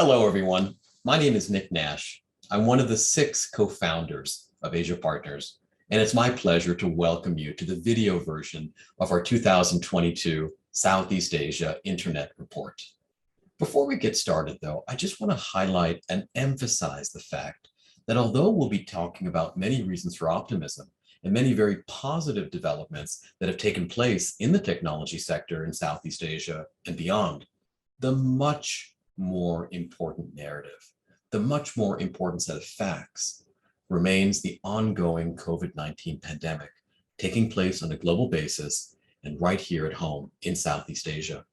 Hello, everyone. My name is Nick Nash. I'm one of the 6 co-founders of Asia Partners, and it's my pleasure to welcome you to the video version of our 2022 Southeast Asia Internet Report. Before we get started, though, I just want to highlight and emphasize the fact that although we'll be talking about many reasons for optimism and many very positive developments that have taken place in the technology sector in Southeast Asia and beyond, the much more important narrative, the much more important set of facts remains the ongoing COVID-19 pandemic taking place on a global basis and right here at home in Southeast Asia.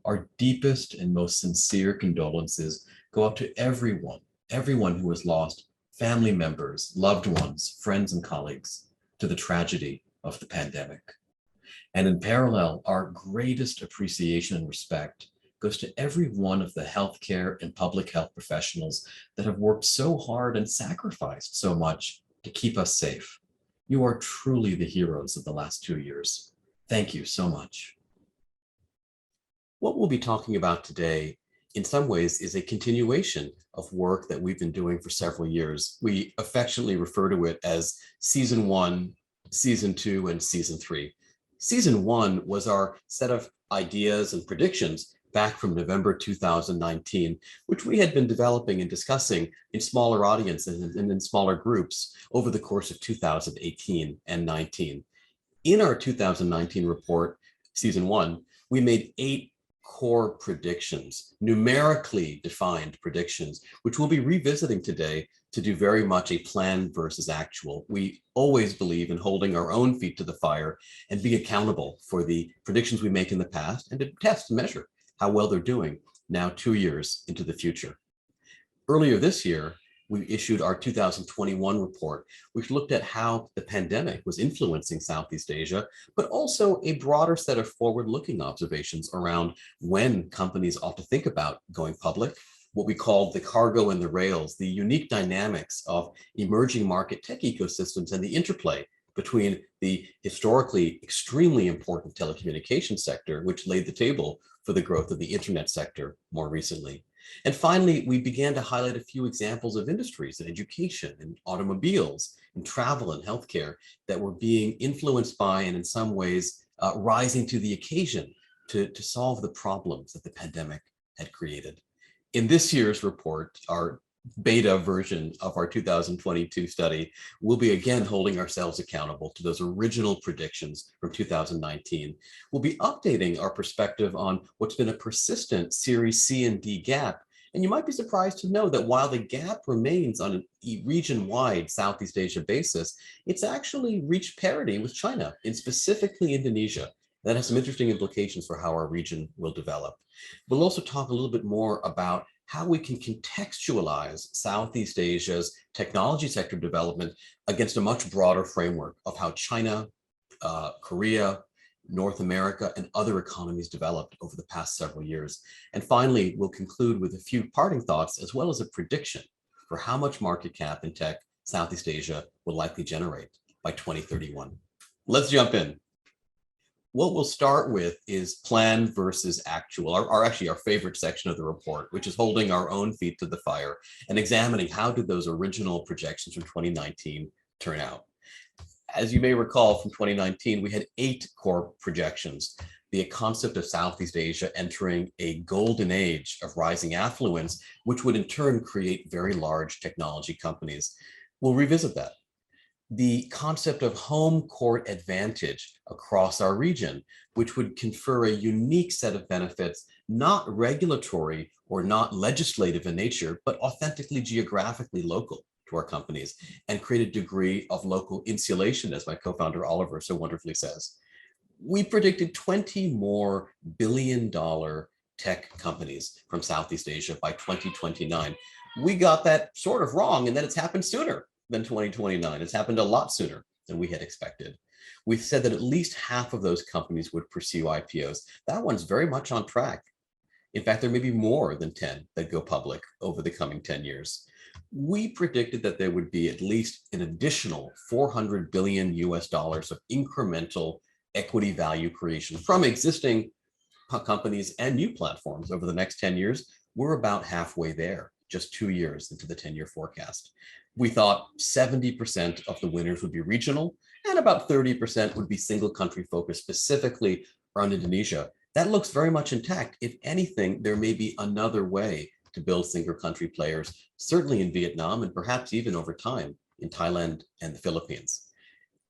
Our deepest and most sincere condolences go out to everyone who has lost family members, loved ones, friends, and colleagues to the tragedy of the pandemic. And in parallel, our greatest appreciation and respect goes to every one of the healthcare and public health professionals that have worked so hard and sacrificed so much to keep us safe. You are truly the heroes of the last 2 years. Thank you so much. What we'll be talking about today, in some ways, is a continuation of work that we've been doing for several years. We affectionately refer to it as Season 1, Season 2, and Season 3. Season 1 was our set of ideas and predictions back from November 2019, which we had been developing and discussing in smaller audiences and in smaller groups over the course of 2018 and 19. In our 2019 report, Season 1, we made 8 core predictions, numerically defined predictions, which we'll be revisiting today to do very much a plan versus actual. We always believe in holding our own feet to the fire and be accountable for the predictions we make in the past and to test and measure how well they're doing now 2 years into the future. Earlier this year, we issued our 2021 report, which looked at how the pandemic was influencing Southeast Asia, but also a broader set of forward-looking observations around when companies ought to think about going public, what we called the cargo and the rails, the unique dynamics of emerging market tech ecosystems and the interplay between the historically extremely important telecommunications sector, which laid the table for the growth of the internet sector more recently. And finally, we began to highlight a few examples of industries in education and automobiles and travel and healthcare that were being influenced by and in some ways rising to the occasion to solve the problems that the pandemic had created. In this year's report, our beta version of our 2022 study, we'll be again holding ourselves accountable to those original predictions from 2019. We'll be updating our perspective on what's been a persistent Series C and D gap. And you might be surprised to know that while the gap remains on a region-wide Southeast Asia basis, it's actually reached parity with China, and specifically Indonesia. That has some interesting implications for how our region will develop. We'll also talk a little bit more about how we can contextualize Southeast Asia's technology sector development against a much broader framework of how China, Korea, North America, and other economies developed over the past several years. And finally, we'll conclude with a few parting thoughts as well as a prediction for how much market cap in tech Southeast Asia will likely generate by 2031. Let's jump in. What we'll start with is plan versus actual, actually our favorite section of the report, which is holding our own feet to the fire and examining how did those original projections from 2019 turn out. As you may recall from 2019, we had 8 core projections. The concept of Southeast Asia entering a golden age of rising affluence, which would in turn create very large technology companies. We'll revisit that. The concept of home court advantage across our region, which would confer a unique set of benefits, not regulatory or not legislative in nature, but authentically geographically local to our companies and create a degree of local insulation, as my co-founder Oliver so wonderfully says. We predicted 20 more billion-dollar tech companies from Southeast Asia by 2029. We got that sort of wrong, and then it's happened sooner than 2029. It's happened a lot sooner than we had expected. We said that at least half of those companies would pursue IPOs. That one's very much on track. In fact, there may be more than 10 that go public over the coming 10 years. We predicted that there would be at least an additional $400 billion of incremental equity value creation from existing companies and new platforms over the next 10 years, We're about halfway there, just 2 years into the 10-year forecast. We thought 70% of the winners would be regional and about 30% would be single country focused, specifically around Indonesia. That looks very much intact. If anything, there may be another way to build single country players, certainly in Vietnam and perhaps even over time in Thailand and the Philippines.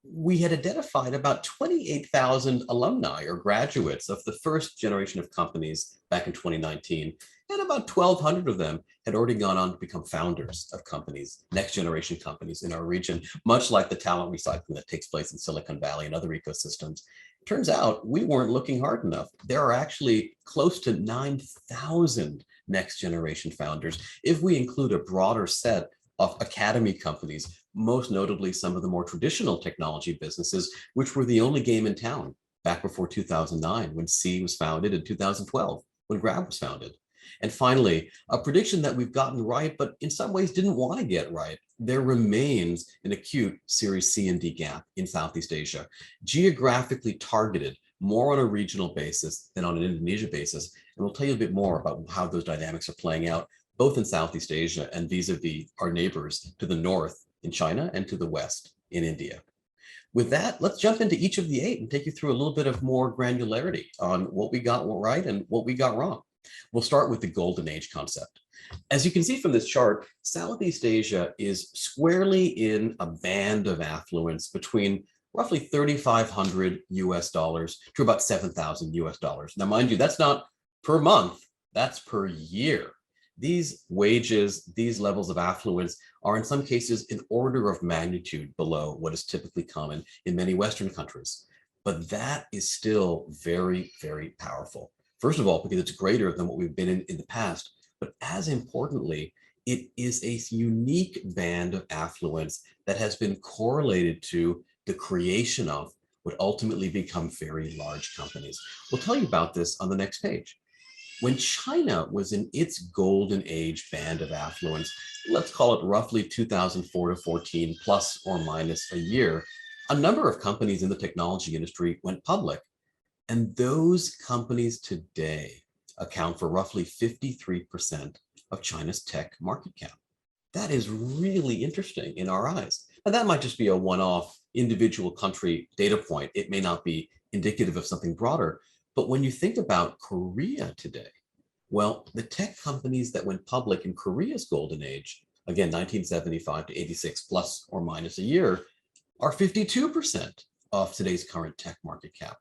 We had identified about 28,000 alumni or graduates of the first generation of companies back in 2019, and about 1,200 of them had already gone on to become founders of companies, next generation companies in our region, much like the talent recycling that takes place in Silicon Valley and other ecosystems. Turns out we weren't looking hard enough. There are actually close to 9,000 next generation founders if we include a broader set of academy companies, most notably some of the more traditional technology businesses, which were the only game in town back before 2009, when C was founded, in 2012, when Grab was founded. And finally, a prediction that we've gotten right, but in some ways didn't want to get right. There remains an acute Series C and D gap in Southeast Asia, geographically targeted more on a regional basis than on an Indonesia basis. And we'll tell you a bit more about how those dynamics are playing out, both in Southeast Asia and vis-a-vis our neighbors to the north in China and to the west in India. With that, let's jump into each of the 8 and take you through a little bit of more granularity on what we got right and what we got wrong. We'll start with the golden age concept. As you can see from this chart, Southeast Asia is squarely in a band of affluence between roughly 3,500 US dollars to about 7,000 US dollars. Now, mind you, that's not per month, that's per year. These wages, these levels of affluence are in some cases an order of magnitude below what is typically common in many Western countries. But that is still very, very powerful. First of all, because it's greater than what we've been in the past, but as importantly, it is a unique band of affluence that has been correlated to the creation of what ultimately become very large companies. We'll tell you about this on the next page. When China was in its golden age band of affluence, let's call it roughly 2004 to 14, plus or minus a year, a number of companies in the technology industry went public. And those companies today account for roughly 53% of China's tech market cap. That is really interesting in our eyes. And that might just be a one-off individual country data point. It may not be indicative of something broader. But when you think about Korea today, well, the tech companies that went public in Korea's golden age, again, 1975 to 86 plus or minus a year, are 52% of today's current tech market cap.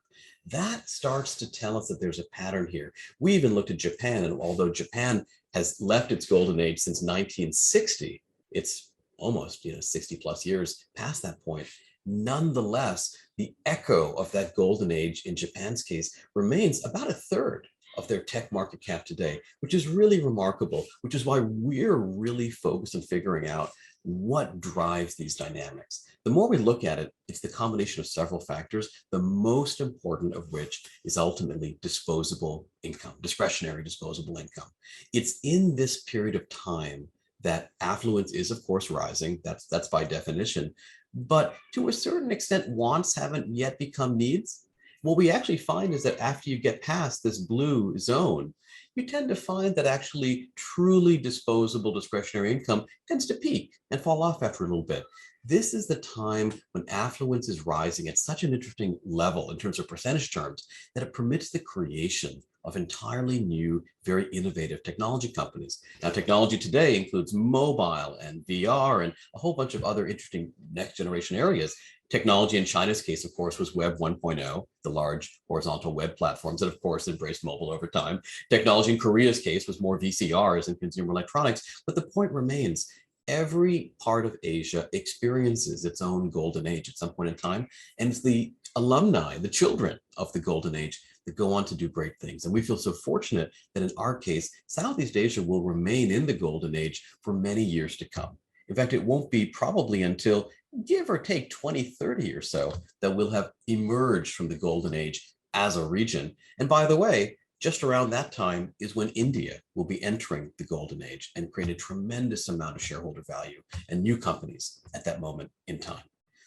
That starts to tell us that there's a pattern here. We even looked at Japan, and although Japan has left its golden age since 1960, it's almost 60 plus years past that point. Nonetheless, the echo of that golden age in Japan's case remains about a third of their tech market cap today, which is really remarkable, which is why we're really focused on figuring out what drives these dynamics. The more we look at it, it's the combination of several factors, the most important of which is ultimately disposable income, discretionary disposable income. It's in this period of time that affluence is, of course, rising. That's by definition. But to a certain extent, wants haven't yet become needs. What we actually find is that after you get past this blue zone, you tend to find that actually truly disposable discretionary income tends to peak and fall off after a little bit. This is the time when affluence is rising at such an interesting level in terms of percentage terms that it permits the creation of entirely new, very innovative technology companies. Now, technology today includes mobile and VR and a whole bunch of other interesting next generation areas. Technology in China's case, of course, was Web 1.0, the large horizontal web platforms that, of course, embraced mobile over time. Technology in Korea's case was more VCRs and consumer electronics. But the point remains, every part of Asia experiences its own golden age at some point in time. And it's the alumni, the children of the golden age, that go on to do great things. And we feel so fortunate that in our case, Southeast Asia will remain in the golden age for many years to come. In fact, it won't be probably until give or take 2030 or so that we'll have emerged from the golden age as a region. And by the way, just around that time is when India will be entering the golden age and create a tremendous amount of shareholder value and new companies at that moment in time.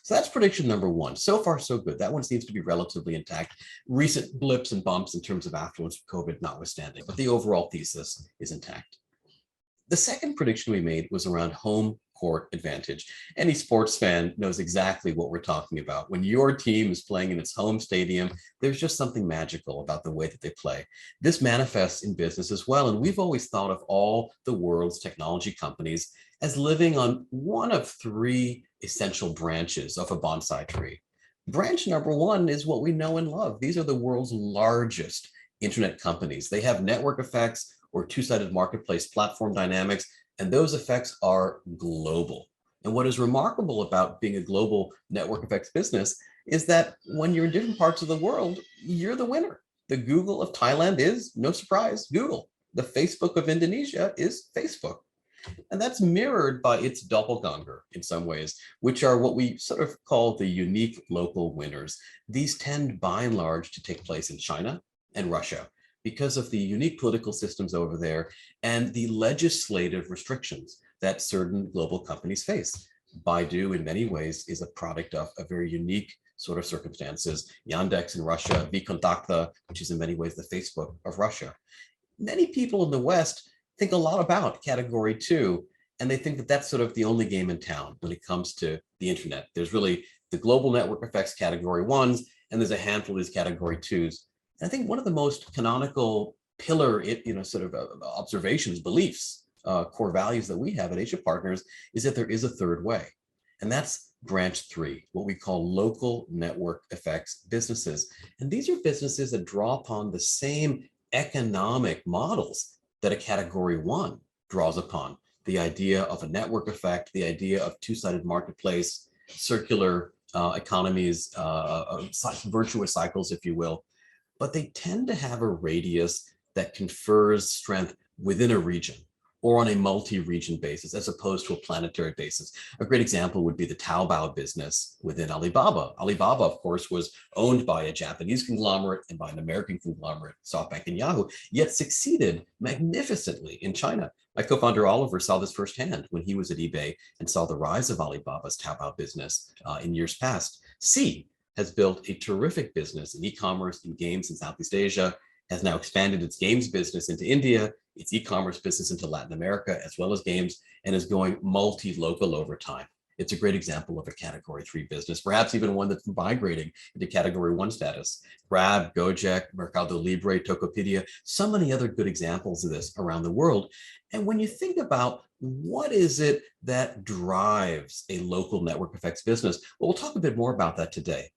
So that's prediction number one. So far, so good. That one seems to be relatively intact. Recent blips and bumps in terms of affluence of COVID notwithstanding, but the overall thesis is intact. The second prediction we made was around home court advantage. Any sports fan knows exactly what we're talking about. When your team is playing in its home stadium, there's just something magical about the way that they play. This manifests in business as well. And we've always thought of all the world's technology companies as living on one of three essential branches of a bonsai tree. Branch number one is what we know and love. These are the world's largest internet companies. They have network effects or two-sided marketplace platform dynamics, and those effects are global. And what is remarkable about being a global network effects business is that when you're in different parts of the world, you're the winner. The Google of Thailand is, no surprise, Google. The Facebook of Indonesia is Facebook. And that's mirrored by its doppelganger in some ways, which are what we sort of call the unique local winners. These tend by and large to take place in China and Russia, because of the unique political systems over there and the legislative restrictions that certain global companies face. Baidu, in many ways, is a product of a very unique sort of circumstances. Yandex in Russia, vKontakte, which is in many ways the Facebook of Russia. Many people in the West think a lot about category two, and they think that that's sort of the only game in town when it comes to the internet. There's really the global network effects category ones, and there's a handful of these category twos. I think one of the most canonical pillar, observations, beliefs, core values that we have at Asia Partners is that there is a third way. And that's branch three, what we call local network effects businesses. And these are businesses that draw upon the same economic models that a category one draws upon. The idea of a network effect, the idea of two-sided marketplace, circular economies, virtuous cycles, if you will. But they tend to have a radius that confers strength within a region or on a multi-region basis, as opposed to a planetary basis. A great example would be the Taobao business within Alibaba. Alibaba, of course, was owned by a Japanese conglomerate and by an American conglomerate, SoftBank and Yahoo, yet succeeded magnificently in China. My co-founder Oliver saw this firsthand when he was at eBay and saw the rise of Alibaba's Taobao business in years past. Sea has built a terrific business in e-commerce and games in Southeast Asia, has now expanded its games business into India, its e-commerce business into Latin America, as well as games, and is going multi-local over time. It's a great example of a category three business, perhaps even one that's migrating into category one status. Grab, Gojek, Mercado Libre, Tokopedia, so many other good examples of this around the world. And when you think about what is it that drives a local network effects business, well, we'll talk a bit more about that today.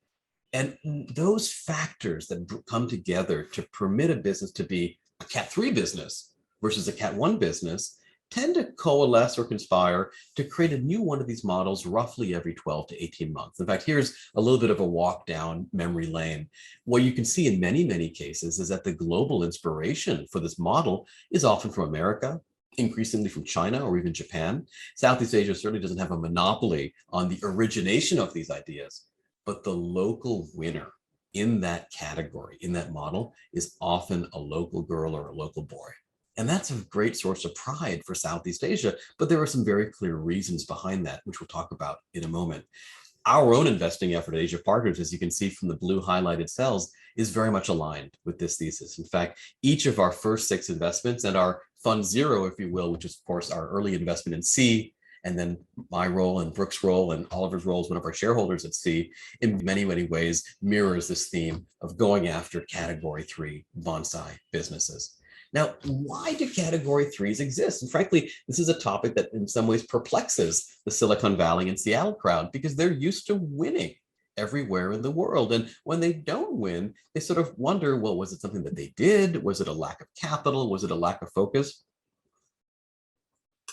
And those factors that come together to permit a business to be a Cat 3 business versus a Cat 1 business tend to coalesce or conspire to create a new one of these models roughly every 12 to 18 months. In fact, here's a little bit of a walk down memory lane. What you can see in many, many cases is that the global inspiration for this model is often from America, increasingly from China or even Japan. Southeast Asia certainly doesn't have a monopoly on the origination of these ideas. But the local winner in that category, in that model, is often a local girl or a local boy. And that's a great source of pride for Southeast Asia, but there are some very clear reasons behind that, which we'll talk about in a moment. Our own investing effort at Asia Partners, as you can see from the blue highlighted cells, is very much aligned with this thesis. In fact, each of our first 6 investments and our fund zero, if you will, which is of course our early investment in C, and then my role and Brooks' role and Oliver's role as one of our shareholders at C, in many, many ways mirrors this theme of going after category 3 bonsai businesses. Now, why do category 3s exist? And frankly, this is a topic that in some ways perplexes the Silicon Valley and Seattle crowd because they're used to winning everywhere in the world. And when they don't win, they sort of wonder, well, was it something that they did? Was it a lack of capital? Was it a lack of focus?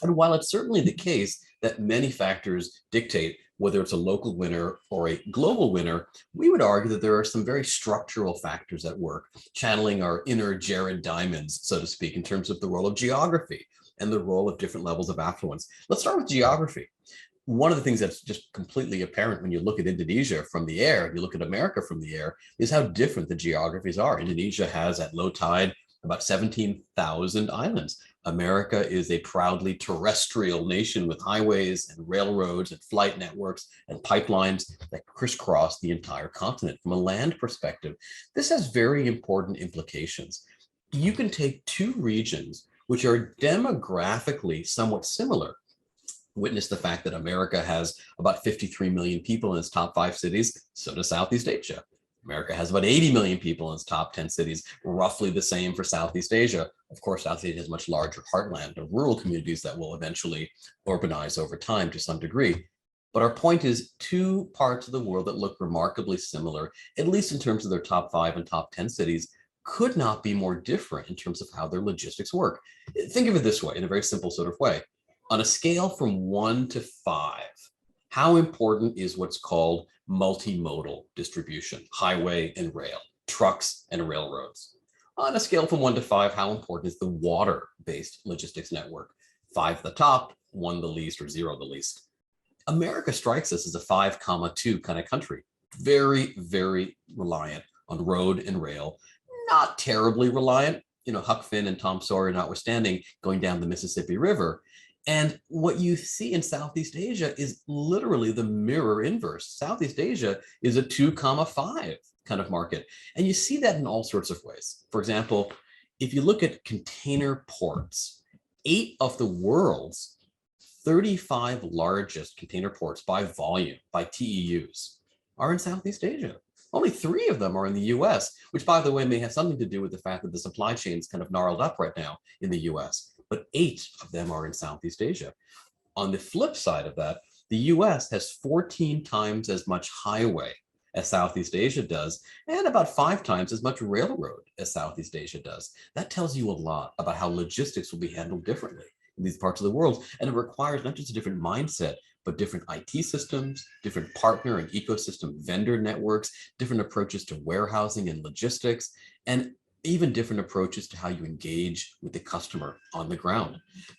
And while it's certainly the case that many factors dictate whether it's a local winner or a global winner, we would argue that there are some very structural factors at work, channeling our inner Jared Diamonds, so to speak, in terms of the role of geography and the role of different levels of affluence. Let's start with geography. One of the things that's just completely apparent when you look at Indonesia from the air, you look at America from the air, is how different the geographies are. Indonesia has at low tide about 17,000 islands. America is a proudly terrestrial nation with highways and railroads and flight networks and pipelines that crisscross the entire continent. From a land perspective, this has very important implications. You can take two regions which are demographically somewhat similar. Witness the fact that America has about 53 million people in its top 5 cities, so does Southeast Asia. America has about 80 million people in its top 10 cities, roughly the same for Southeast Asia. Of course, Southeast Asia has much larger heartland of rural communities that will eventually urbanize over time to some degree. But our point is two parts of the world that look remarkably similar, at least in terms of their top 5 and top 10 cities, could not be more different in terms of how their logistics work. Think of it this way, in a very simple sort of way. On a scale from 1 to 5, how important is what's called multimodal distribution, highway and rail, trucks and railroads? On a scale from 1 to 5, how important is the water-based logistics network? 5 the top, 1 the least, or 0 the least. America strikes us as a 5,2 kind of country, very, very reliant on road and rail, not terribly reliant, Huck Finn and Tom Sawyer notwithstanding, going down the Mississippi River. And what you see in Southeast Asia is literally the mirror inverse. Southeast Asia is a 2,5 kind of market. And you see that in all sorts of ways. For example, if you look at container ports, 8 of the world's 35 largest container ports by volume, by TEUs, are in Southeast Asia. Only 3 of them are in the US, which, by the way, may have something to do with the fact that the supply chain is kind of gnarled up right now in the US. But 8 of them are in Southeast Asia. On the flip side of that, the US has 14 times as much highway as Southeast Asia does, and about 5 times as much railroad as Southeast Asia does. That tells you a lot about how logistics will be handled differently in these parts of the world. And it requires not just a different mindset, but different IT systems, different partner and ecosystem vendor networks, different approaches to warehousing and logistics, and even different approaches to how you engage with the customer on the ground.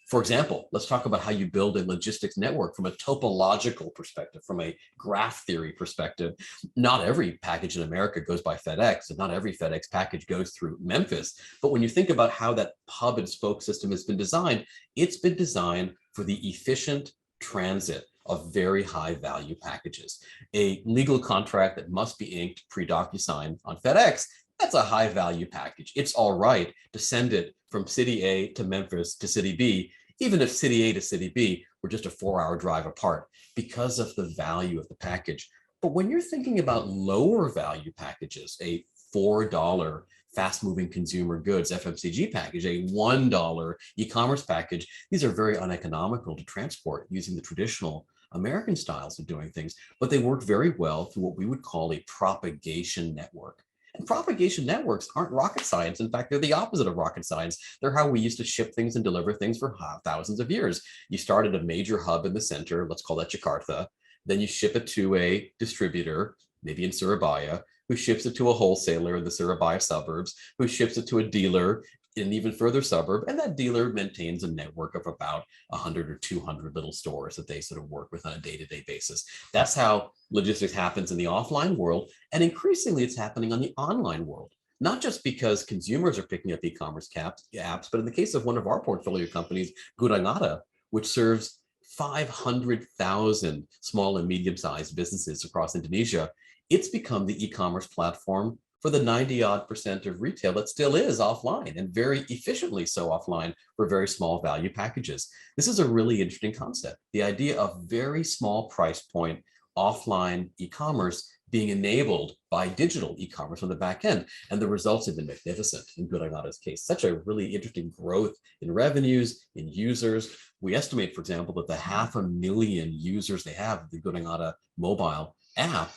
For example, let's talk about how you build a logistics network from a topological perspective, from a graph theory perspective. Not every package in America goes by FedEx, and not every FedEx package goes through Memphis. But when you think about how that hub and spoke system has been designed, it's been designed for the efficient transit of very high value packages. A legal contract that must be inked pre-DocuSign on FedEx, that's a high value package. It's all right to send it from city A to Memphis to city B, even if city A to city B were just a 4-hour drive apart, because of the value of the package. But when you're thinking about lower value packages, a $4 fast moving consumer goods FMCG package, a $1 e-commerce package, these are very uneconomical to transport using the traditional American styles of doing things, but they work very well through what we would call a propagation network. And propagation networks aren't rocket science. In fact, they're the opposite of rocket science. They're how we used to ship things and deliver things for thousands of years. You start at a major hub in the center, let's call that Jakarta. Then you ship it to a distributor, maybe in Surabaya, who ships it to a wholesaler in the Surabaya suburbs, who ships it to a dealer in an even further suburb. And that dealer maintains a network of about 100 or 200 little stores that they sort of work with on a day-to-day basis. That's how logistics happens in the offline world. And increasingly, it's happening on the online world. Not just because consumers are picking up e-commerce apps, but in the case of one of our portfolio companies, Gurangada, which serves 500,000 small and medium-sized businesses across Indonesia, it's become the e-commerce platform for the 90-odd% of retail that still is offline, and very efficiently so offline for very small value packages. This is a really interesting concept. The idea of very small price point offline e-commerce being enabled by digital e-commerce on the back end. And the results have been magnificent in Gurangada's case. Such a really interesting growth in revenues, in users. We estimate, for example, that the 500,000 users they have of the Gurangada mobile app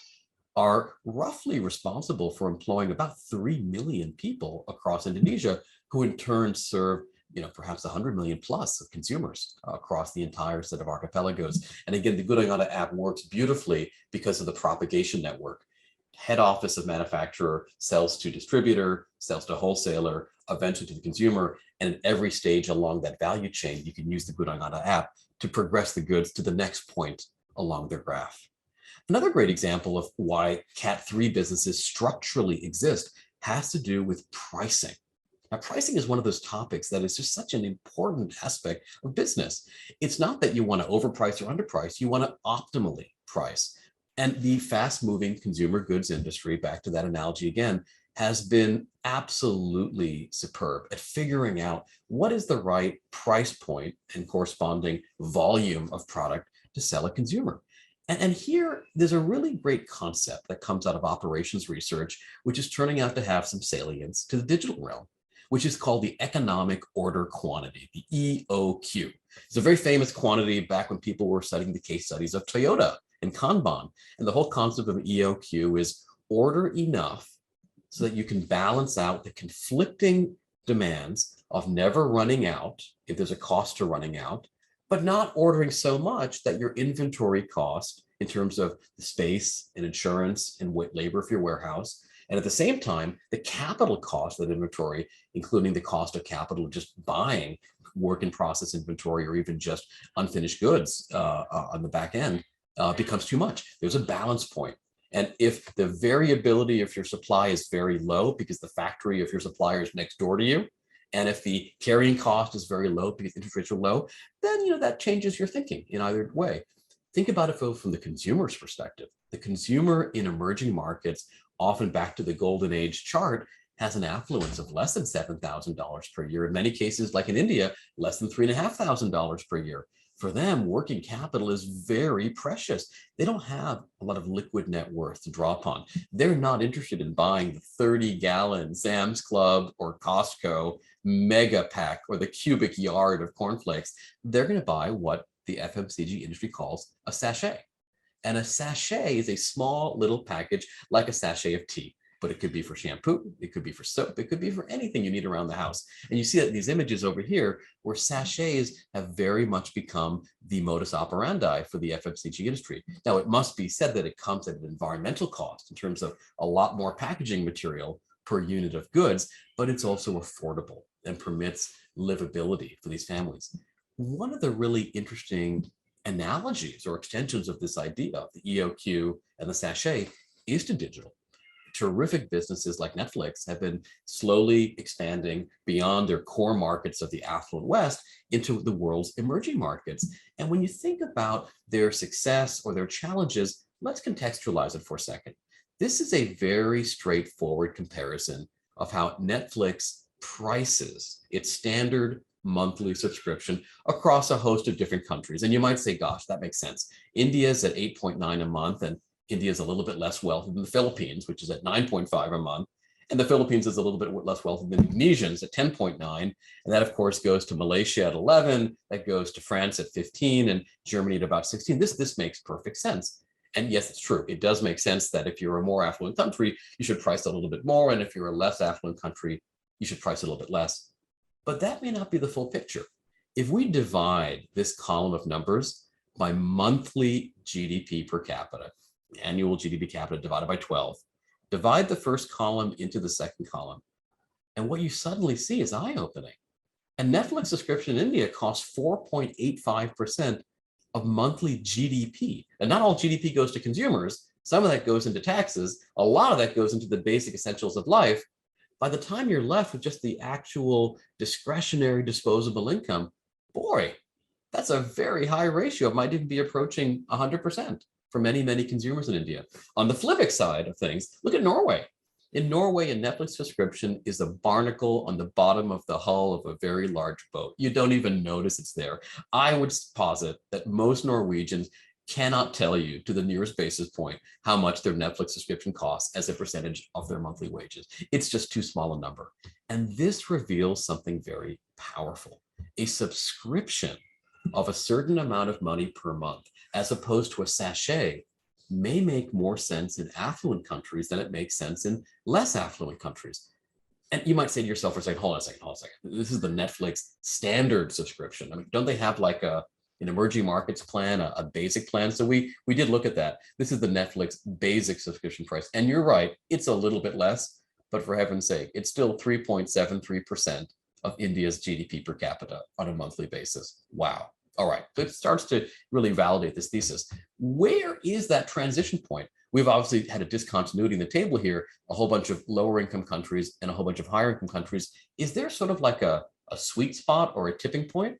are roughly responsible for employing about 3 million people across Indonesia, who in turn serve perhaps 100 million plus of consumers across the entire set of archipelagos. And again, the Gurangada app works beautifully because of the propagation network. Head office of manufacturer sells to distributor, sells to wholesaler, eventually to the consumer. And at every stage along that value chain, you can use the Gurangada app to progress the goods to the next point along their graph. Another great example of why Cat 3 businesses structurally exist has to do with pricing. Now, pricing is one of those topics that is just such an important aspect of business. It's not that you want to overprice or underprice, you want to optimally price. And the fast moving consumer goods industry, back to that analogy again, has been absolutely superb at figuring out what is the right price point and corresponding volume of product to sell a consumer. And here, there's a really great concept that comes out of operations research, which is turning out to have some salience to the digital realm, which is called the economic order quantity, the EOQ. It's a very famous quantity back when people were studying the case studies of Toyota and Kanban. And the whole concept of EOQ is order enough so that you can balance out the conflicting demands of never running out if there's a cost to running out, but not ordering so much that your inventory cost in terms of the space and insurance and labor for your warehouse, and at the same time, the capital cost of that inventory, including the cost of capital of just buying work in process inventory or even just unfinished goods on the back end, becomes too much. There's a balance point. And if the variability of your supply is very low because the factory of your supplier is next door to you, and if the carrying cost is very low because interest rates are low, then that changes your thinking in either way. Think about it from the consumer's perspective. The consumer in emerging markets, often back to the golden age chart, has an affluence of less than $7,000 per year. In many cases, like in India, less than $3,500 per year. For them, working capital is very precious. They don't have a lot of liquid net worth to draw upon. They're not interested in buying the 30-gallon Sam's Club or Costco mega pack or the cubic yard of cornflakes. They're going to buy what the FMCG industry calls a sachet. And a sachet is a small little package like a sachet of tea, but it could be for shampoo, it could be for soap, it could be for anything you need around the house. And you see that these images over here where sachets have very much become the modus operandi for the FMCG industry. Now, it must be said that it comes at an environmental cost in terms of a lot more packaging material per unit of goods, but it's also affordable and permits livability for these families. One of the really interesting analogies or extensions of this idea of the EOQ and the sachet is to digital. Terrific businesses like Netflix have been slowly expanding beyond their core markets of the affluent West into the world's emerging markets. And when you think about their success or their challenges, let's contextualize it for a second. This is a very straightforward comparison of how Netflix prices its standard monthly subscription across a host of different countries. And you might say, gosh, that makes sense. India's at 8.9 a month, and India is a little bit less wealthy than the Philippines, which is at 9.5 a month. And the Philippines is a little bit less wealthy than Indonesians at 10.9. And that, of course, goes to Malaysia at 11. That goes to France at 15 and Germany at about 16. This makes perfect sense. And yes, it's true. It does make sense that if you're a more affluent country, you should price a little bit more. And if you're a less affluent country, you should price a little bit less. But that may not be the full picture. If we divide this column of numbers by monthly GDP per capita, annual GDP per capita divided by 12, divide the first column into the second column, and what you suddenly see is eye-opening. A Netflix subscription in India costs 4.85% of monthly GDP. And not all GDP goes to consumers. Some of that goes into taxes. A lot of that goes into the basic essentials of life. By the time you're left with just the actual discretionary disposable income, boy, that's a very high ratio. It might even be approaching 100% for many, many consumers in India. On the flip side of things, look at Norway. In Norway, a Netflix subscription is a barnacle on the bottom of the hull of a very large boat. You don't even notice it's there. I would posit that most Norwegians cannot tell you to the nearest basis point how much their Netflix subscription costs as a percentage of their monthly wages. It's just too small a number. And this reveals something very powerful. A subscription of a certain amount of money per month, as opposed to a sachet, may make more sense in affluent countries than it makes sense in less affluent countries. And you might say to yourself for a second, hold on a second. This is the Netflix standard subscription. I mean, don't they have like an emerging markets plan, a basic plan? So we did look at that. This is the Netflix basic subscription price. And you're right, it's a little bit less, but for heaven's sake, it's still 3.73% of India's GDP per capita on a monthly basis. Wow. All right, so it starts to really validate this thesis. Where is that transition point? We've obviously had a discontinuity in the table here, a whole bunch of lower income countries and a whole bunch of higher income countries. Is there sort of like a sweet spot or a tipping point?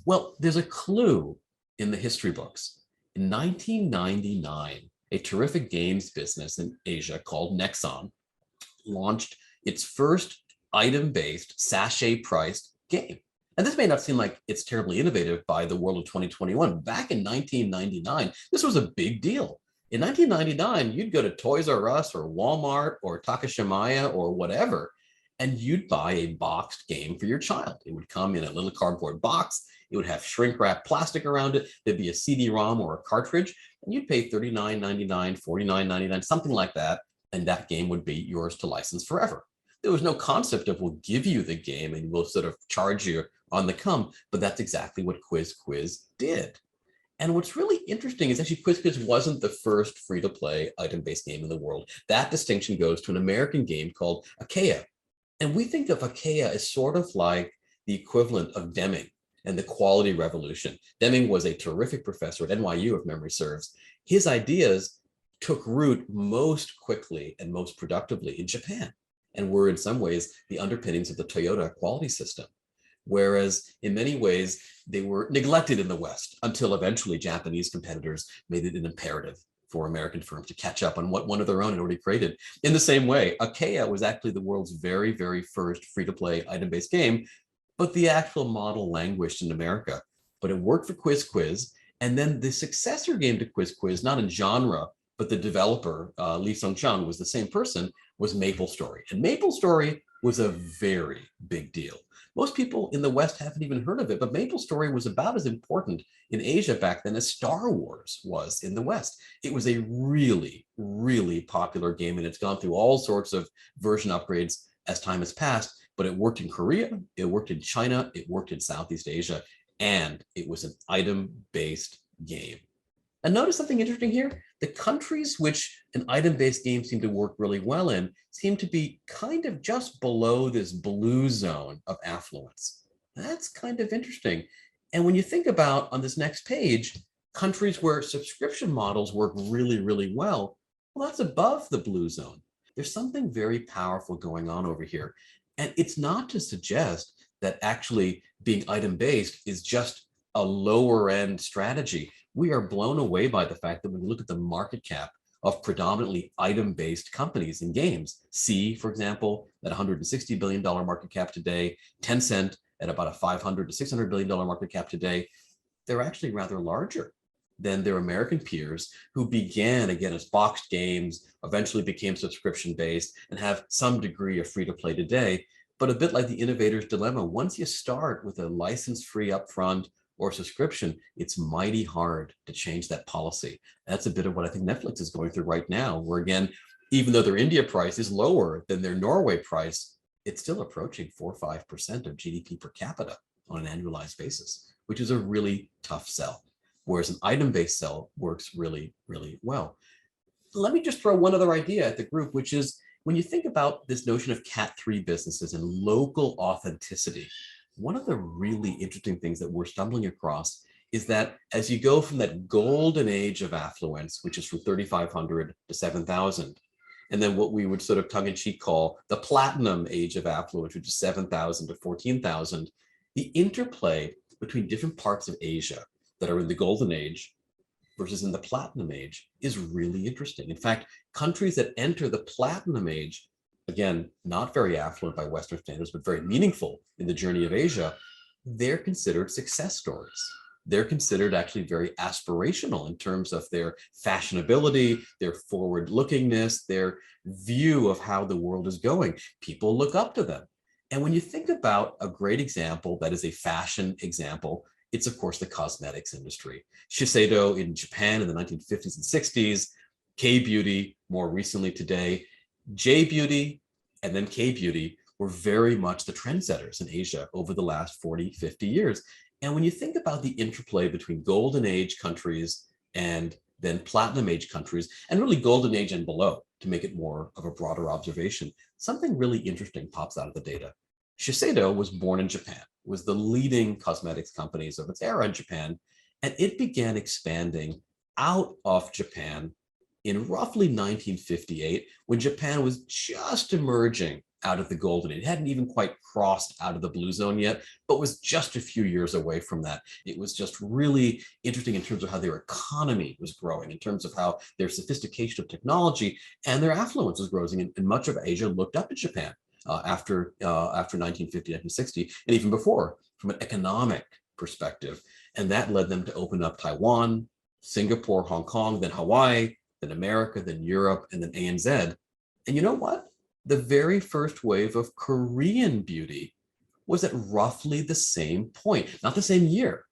Well, there's a clue in the history books. In 1999, a terrific games business in Asia called Nexon launched its first item-based, sachet-priced game. And this may not seem like it's terribly innovative by the world of 2021. Back in 1999, this was a big deal. In 1999, you'd go to Toys R Us or Walmart or Takashimaya or whatever, and you'd buy a boxed game for your child. It would come in a little cardboard box. It would have shrink wrap plastic around it. There'd be a CD-ROM or a cartridge, and you'd pay $39.99, $49.99, something like that, and that game would be yours to license forever. There was no concept of we'll give you the game and we'll sort of charge you on the come, but that's exactly what Quiz did. And what's really interesting is actually Quiz wasn't the first free-to-play item-based game in the world. That distinction goes to an American game called Achaea. And we think of Achaea as sort of like the equivalent of Deming and the quality revolution. Deming was a terrific professor at NYU, if memory serves. His ideas took root most quickly and most productively in Japan, and were in some ways the underpinnings of the Toyota quality system. Whereas in many ways, they were neglected in the West until eventually Japanese competitors made it an imperative for American firms to catch up on what one of their own had already created. In the same way, Achaea was actually the world's very, very first free-to-play item-based game, but the actual model languished in America. But it worked for Quiz, and then the successor game to Quiz, not in genre, but the developer, Lee Sung-chang, was the same person, was MapleStory. And MapleStory was a very big deal. Most people in the West haven't even heard of it, but MapleStory was about as important in Asia back then as Star Wars was in the West. It was a really, really popular game, and it's gone through all sorts of version upgrades as time has passed, but it worked in Korea, it worked in China, it worked in Southeast Asia, and it was an item-based game. And notice something interesting here. The countries which an item-based game seemed to work really well in seem to be kind of just below this blue zone of affluence. That's kind of interesting. And when you think about on this next page, countries where subscription models work really, really well, that's above the blue zone. There's something very powerful going on over here. And it's not to suggest that actually being item-based is just a lower end strategy. We are blown away by the fact that when we look at the market cap of predominantly item-based companies in games, C, for example, at $160 billion market cap today, Tencent at about a $500 to $600 billion market cap today, they're actually rather larger than their American peers who began, again, as boxed games, eventually became subscription-based, and have some degree of free-to-play today. But a bit like the innovator's dilemma, once you start with a license-free upfront or subscription, it's mighty hard to change that policy. That's a bit of what I think Netflix is going through right now, where again, even though their India price is lower than their Norway price, it's still approaching 4 or 5% of GDP per capita on an annualized basis, which is a really tough sell. Whereas an item-based sell works really, really well. Let me just throw one other idea at the group, which is when you think about this notion of Cat3 businesses and local authenticity, one of the really interesting things that we're stumbling across is that as you go from that golden age of affluence, which is from 3,500 to 7,000, and then what we would sort of tongue-in-cheek call the platinum age of affluence, which is 7,000 to 14,000, the interplay between different parts of Asia that are in the golden age versus in the platinum age is really interesting. In fact, countries that enter the platinum age, again, not very affluent by Western standards, but very meaningful in the journey of Asia, they're considered success stories. They're considered actually very aspirational in terms of their fashionability, their forward-lookingness, their view of how the world is going. People look up to them. And when you think about a great example that is a fashion example, it's of course the cosmetics industry. Shiseido in Japan in the 1950s and 60s, K-beauty more recently today, J-beauty and then K-beauty were very much the trendsetters in Asia over the last 40, 50 years. And when you think about the interplay between golden age countries and then platinum age countries, and really golden age and below, to make it more of a broader observation, something really interesting pops out of the data. Shiseido was born in Japan, was the leading cosmetics companies of its era in Japan, and it began expanding out of Japan in roughly 1958, when Japan was just emerging out of the golden age. It hadn't even quite crossed out of the blue zone yet, but was just a few years away from that. It was just really interesting in terms of how their economy was growing, in terms of how their sophistication of technology and their affluence was growing. And much of Asia looked up to Japan after 1950, 1960, and even before, from an economic perspective. And that led them to open up Taiwan, Singapore, Hong Kong, then Hawaii, then America, then Europe, and then ANZ. And you know what? The very first wave of Korean beauty was at roughly the same point, not the same year,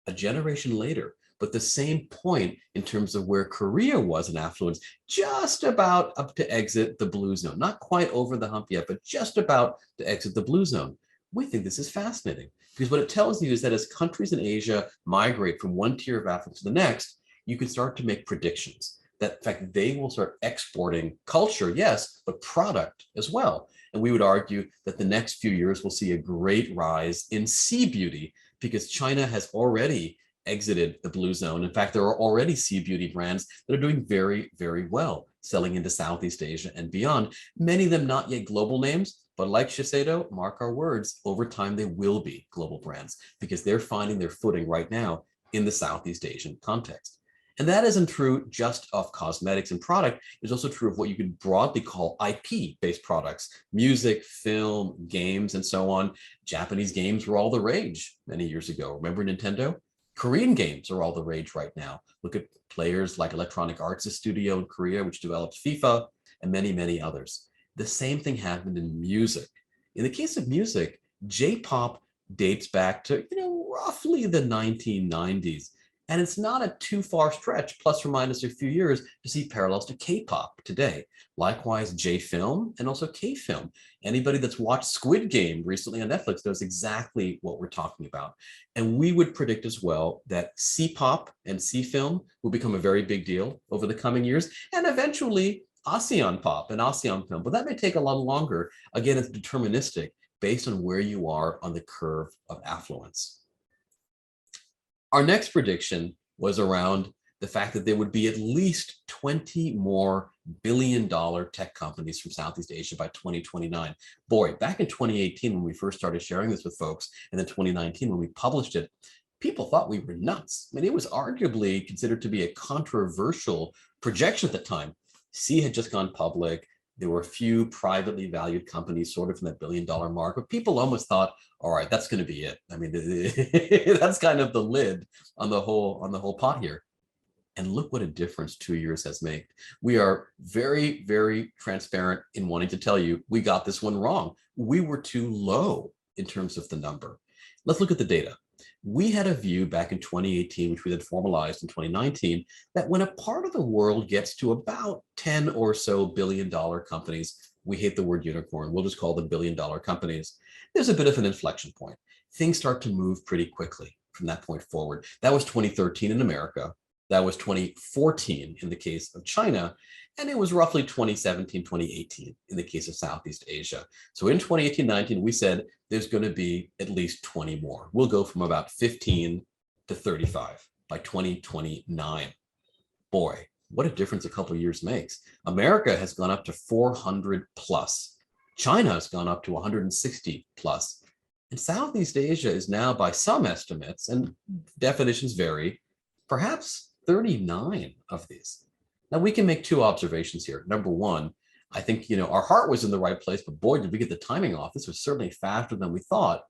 a generation later, but the same point in terms of where Korea was in affluence, just about up to exit the blue zone, not quite over the hump yet, but just about to exit the blue zone. We think this is fascinating because what it tells you is that as countries in Asia migrate from one tier of affluence to the next, you can start to make predictions that in fact they will start exporting culture, yes, but product as well. And we would argue that the next few years will see a great rise in sea beauty because China has already exited the blue zone. In fact, there are already sea beauty brands that are doing very, very well, selling into Southeast Asia and beyond. Many of them not yet global names, but like Shiseido, mark our words, over time they will be global brands because they're finding their footing right now in the Southeast Asian context. And that isn't true just of cosmetics and product. It's also true of what you could broadly call IP-based products, music, film, games, and so on. Japanese games were all the rage many years ago. Remember Nintendo? Korean games are all the rage right now. Look at players like Electronic Arts Studio in Korea, which developed FIFA, and many, many others. The same thing happened in music. In the case of music, J-pop dates back to, roughly the 1990s. And it's not a too far stretch, plus or minus a few years, to see parallels to K-pop today. Likewise, J-film and also K-film. Anybody that's watched Squid Game recently on Netflix knows exactly what we're talking about. And we would predict as well that C-pop and C-film will become a very big deal over the coming years, and eventually ASEAN pop and ASEAN film. But that may take a lot longer. Again, it's deterministic based on where you are on the curve of affluence. Our next prediction was around the fact that there would be at least 20 more billion-dollar tech companies from Southeast Asia by 2029. Boy, back in 2018, when we first started sharing this with folks, and then 2019, when we published it, people thought we were nuts. I mean, it was arguably considered to be a controversial projection at the time. C had just gone public. There were a few privately valued companies sort of from that billion-dollar mark, but people almost thought, all right, that's going to be it. I mean, that's kind of the lid on the whole pot here. And look what a difference 2 years has made. We are very, very transparent in wanting to tell you we got this one wrong. We were too low in terms of the number. Let's look at the data. We had a view back in 2018, which we had formalized in 2019, that when a part of the world gets to about 10 or so billion-dollar companies, we hate the word unicorn, we'll just call them billion-dollar companies, there's a bit of an inflection point. Things start to move pretty quickly from that point forward. That was 2013 in America. That was 2014 in the case of China. And it was roughly 2017, 2018 in the case of Southeast Asia. So in 2018-19, we said there's going to be at least 20 more. We'll go from about 15 to 35 by 2029. Boy, what a difference a couple of years makes. America has gone up to 400 plus. China has gone up to 160 plus. And Southeast Asia is now, by some estimates, and definitions vary, perhaps 39 of these. Now, we can make two observations here. Number one, I think, our heart was in the right place, but boy, did we get the timing off. This was certainly faster than we thought.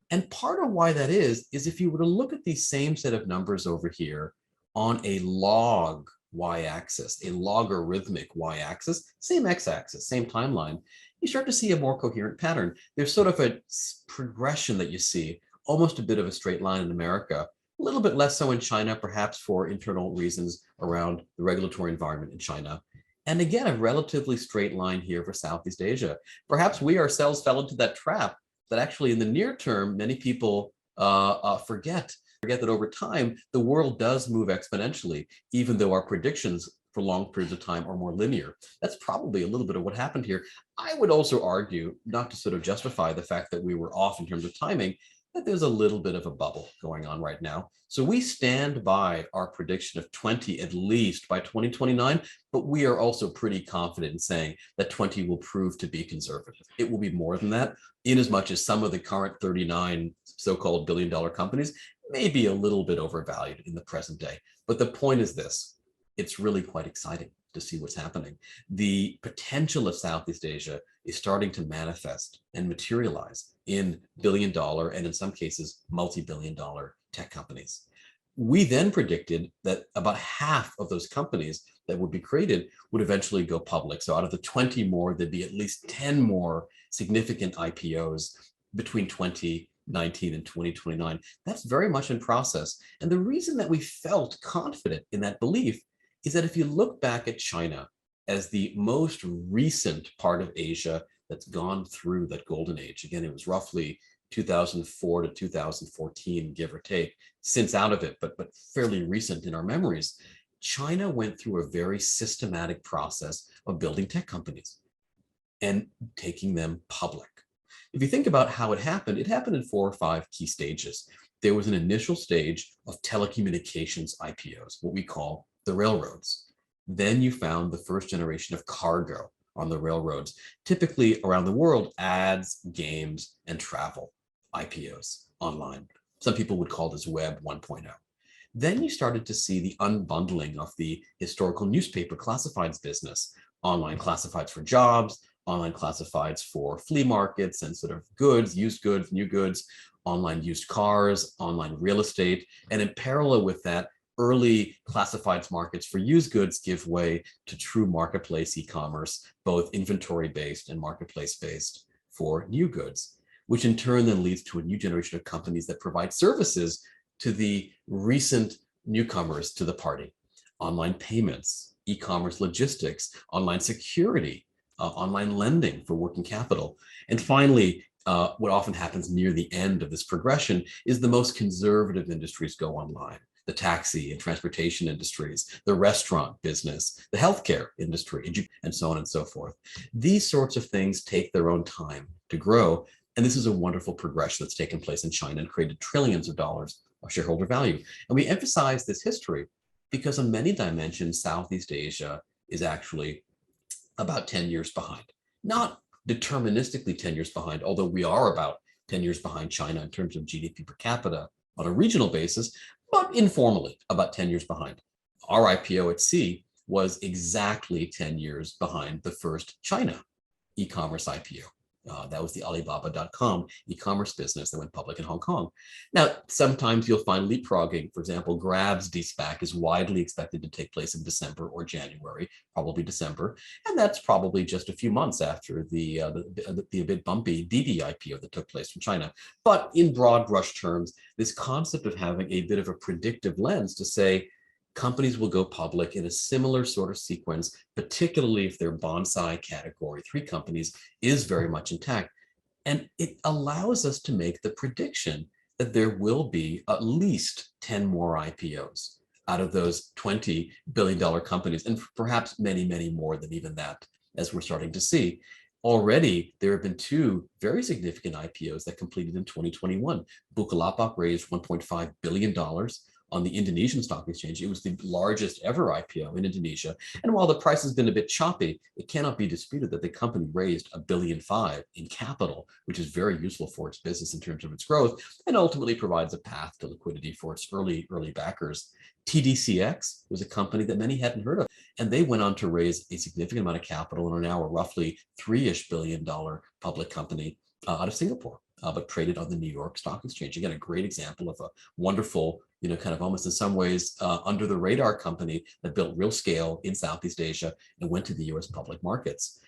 And part of why that is if you were to look at these same set of numbers over here on a log y-axis, a logarithmic y-axis, same x-axis, same timeline, you start to see a more coherent pattern. There's sort of a progression that you see, almost a bit of a straight line in America, a little bit less so in China, perhaps for internal reasons around the regulatory environment in China. And again, a relatively straight line here for Southeast Asia. Perhaps we ourselves fell into that trap that actually in the near term, many people forget that over time, the world does move exponentially, even though our predictions for long periods of time are more linear. That's probably a little bit of what happened here. I would also argue, not to sort of justify the fact that we were off in terms of timing, that there's a little bit of a bubble going on right now. So we stand by our prediction of 20 at least by 2029, but we are also pretty confident in saying that 20 will prove to be conservative. It will be more than that, in as much as some of the current 39 so-called billion-dollar companies may be a little bit overvalued in the present day. But the point is this, it's really quite exciting to see what's happening. The potential of Southeast Asia is starting to manifest and materialize in billion-dollar and in some cases multi-billion-dollar tech companies. We then predicted that about half of those companies that would be created would eventually go public. So out of the 20 more, there'd be at least 10 more significant IPOs between 2019 and 2029. That's very much in process. And the reason that we felt confident in that belief is that if you look back at China as the most recent part of Asia that's gone through that golden age, again, it was roughly 2004 to 2014, give or take, since out of it, but fairly recent in our memories, China went through a very systematic process of building tech companies and taking them public. If you think about how it happened in 4 or 5 key stages. There was an initial stage of telecommunications IPOs, what we call the railroads. Then you found the first generation of cargo on the railroads, typically around the world, ads, games, and travel IPOs online. Some people would call this Web 1.0. Then you started to see the unbundling of the historical newspaper classifieds business, online classifieds for jobs, online classifieds for flea markets and sort of goods, used goods, new goods, online used cars, online real estate. And in parallel with that, early classifieds markets for used goods give way to true marketplace e-commerce, both inventory-based and marketplace-based for new goods, which in turn then leads to a new generation of companies that provide services to the recent newcomers to the party. Online payments, e-commerce logistics, online security, online lending for working capital. And finally, what often happens near the end of this progression is the most conservative industries go online. The taxi and transportation industries, the restaurant business, the healthcare industry, and so on and so forth. These sorts of things take their own time to grow. And this is a wonderful progression that's taken place in China and created trillions of dollars of shareholder value. And we emphasize this history because on many dimensions, Southeast Asia is actually about 10 years behind. Not deterministically 10 years behind, although we are about 10 years behind China in terms of GDP per capita on a regional basis, but informally about 10 years behind. Our IPO at Sea was exactly 10 years behind the first China e-commerce IPO. That was the Alibaba.com e-commerce business that went public in Hong Kong. Now, sometimes you'll find leapfrogging. For example, Grab's de-SPAC is widely expected to take place in December or January, probably December. And that's probably just a few months after the a bit bumpy Didi IPO that took place from China. But in broad brush terms, this concept of having a bit of a predictive lens to say, companies will go public in a similar sort of sequence, particularly if their bonsai category 3 companies is very much intact. And it allows us to make the prediction that there will be at least 10 more IPOs out of those $20 billion companies, and perhaps many, many more than even that, as we're starting to see. Already, there have been 2 very significant IPOs that completed in 2021. Bukalapak raised $1.5 billion on the Indonesian stock exchange. It was the largest ever IPO in Indonesia. And while the price has been a bit choppy, it cannot be disputed that the company raised $1.5 billion in capital, which is very useful for its business in terms of its growth, and ultimately provides a path to liquidity for its early backers. TDCX was a company that many hadn't heard of, and they went on to raise a significant amount of capital and are now a roughly $3-ish billion public company out of Singapore, but traded on the New York Stock Exchange. Again, a great example of a wonderful, kind of almost in some ways under the radar company that built real scale in Southeast Asia and went to the US public markets.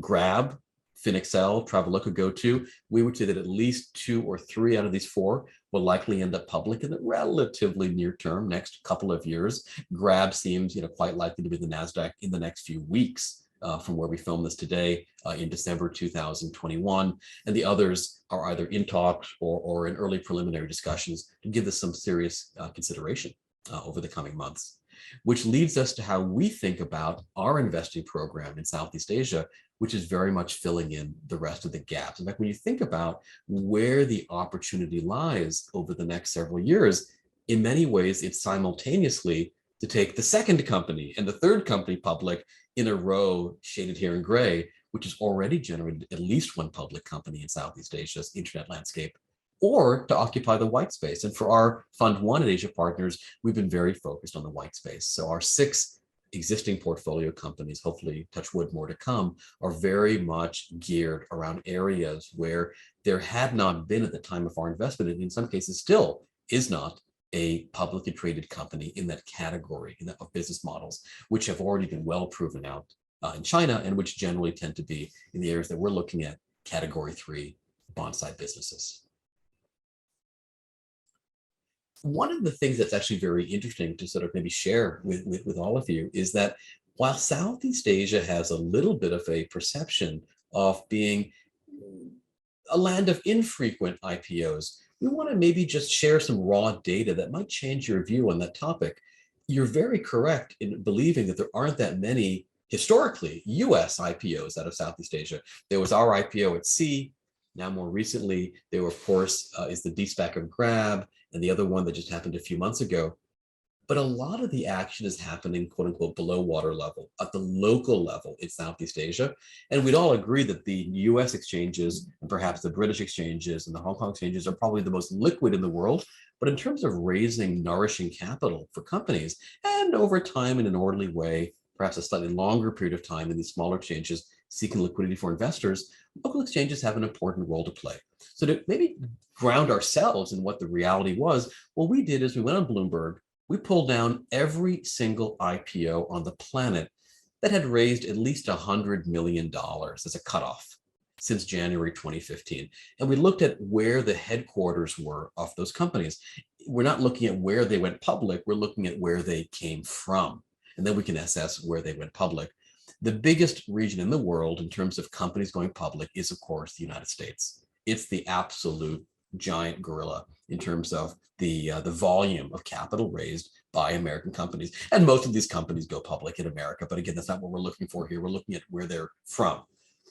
Grab, FinExcel, Traveloka, GoTo, we would say that at least 2 or 3 out of these 4 will likely end up public in the relatively near term, next couple of years. Grab seems, quite likely to be the NASDAQ in the next few weeks. From where we film this today in December 2021. And the others are either in talks or in early preliminary discussions to give this some serious consideration over the coming months, which leads us to how we think about our investing program in Southeast Asia, which is very much filling in the rest of the gaps. In fact, when you think about where the opportunity lies over the next several years, in many ways, it's simultaneously to take the second company and the third company public in a row, shaded here in gray, which has already generated at least one public company in Southeast Asia's internet landscape, or to occupy the white space. And for our Fund 1 at Asia Partners, we've been very focused on the white space. So our 6 existing portfolio companies, hopefully, touch wood, more to come, are very much geared around areas where there had not been at the time of our investment, and in some cases still is not, a publicly traded company in that category of business models, which have already been well proven out in China, and which generally tend to be in the areas that we're looking at, category 3 bonsai businesses. One of the things that's actually very interesting to sort of maybe share with all of you is that while Southeast Asia has a little bit of a perception of being a land of infrequent IPOs, we want to maybe just share some raw data that might change your view on that topic. You're very correct in believing that there aren't that many historically US IPOs out of Southeast Asia. There was our IPO at Sea. Now, more recently, there, of course, is the de-SPAC of Grab, and the other one that just happened a few months ago. But a lot of the action is happening, quote unquote, below water level, at the local level in Southeast Asia. And we'd all agree that the US exchanges, and perhaps the British exchanges and the Hong Kong exchanges, are probably the most liquid in the world. But in terms of raising nourishing capital for companies, and over time in an orderly way, perhaps a slightly longer period of time in these smaller exchanges seeking liquidity for investors, local exchanges have an important role to play. So to maybe ground ourselves in what the reality was, what we did is we went on Bloomberg, we pulled down every single IPO on the planet that had raised at least $100 million as a cutoff since January 2015. And we looked at where the headquarters were of those companies. We're not looking at where they went public, we're looking at where they came from. And then we can assess where they went public. The biggest region in the world in terms of companies going public is, of course, the United States. It's the absolute giant gorilla in terms of the volume of capital raised by American companies. And most of these companies go public in America. But again, that's not what we're looking for here. We're looking at where they're from.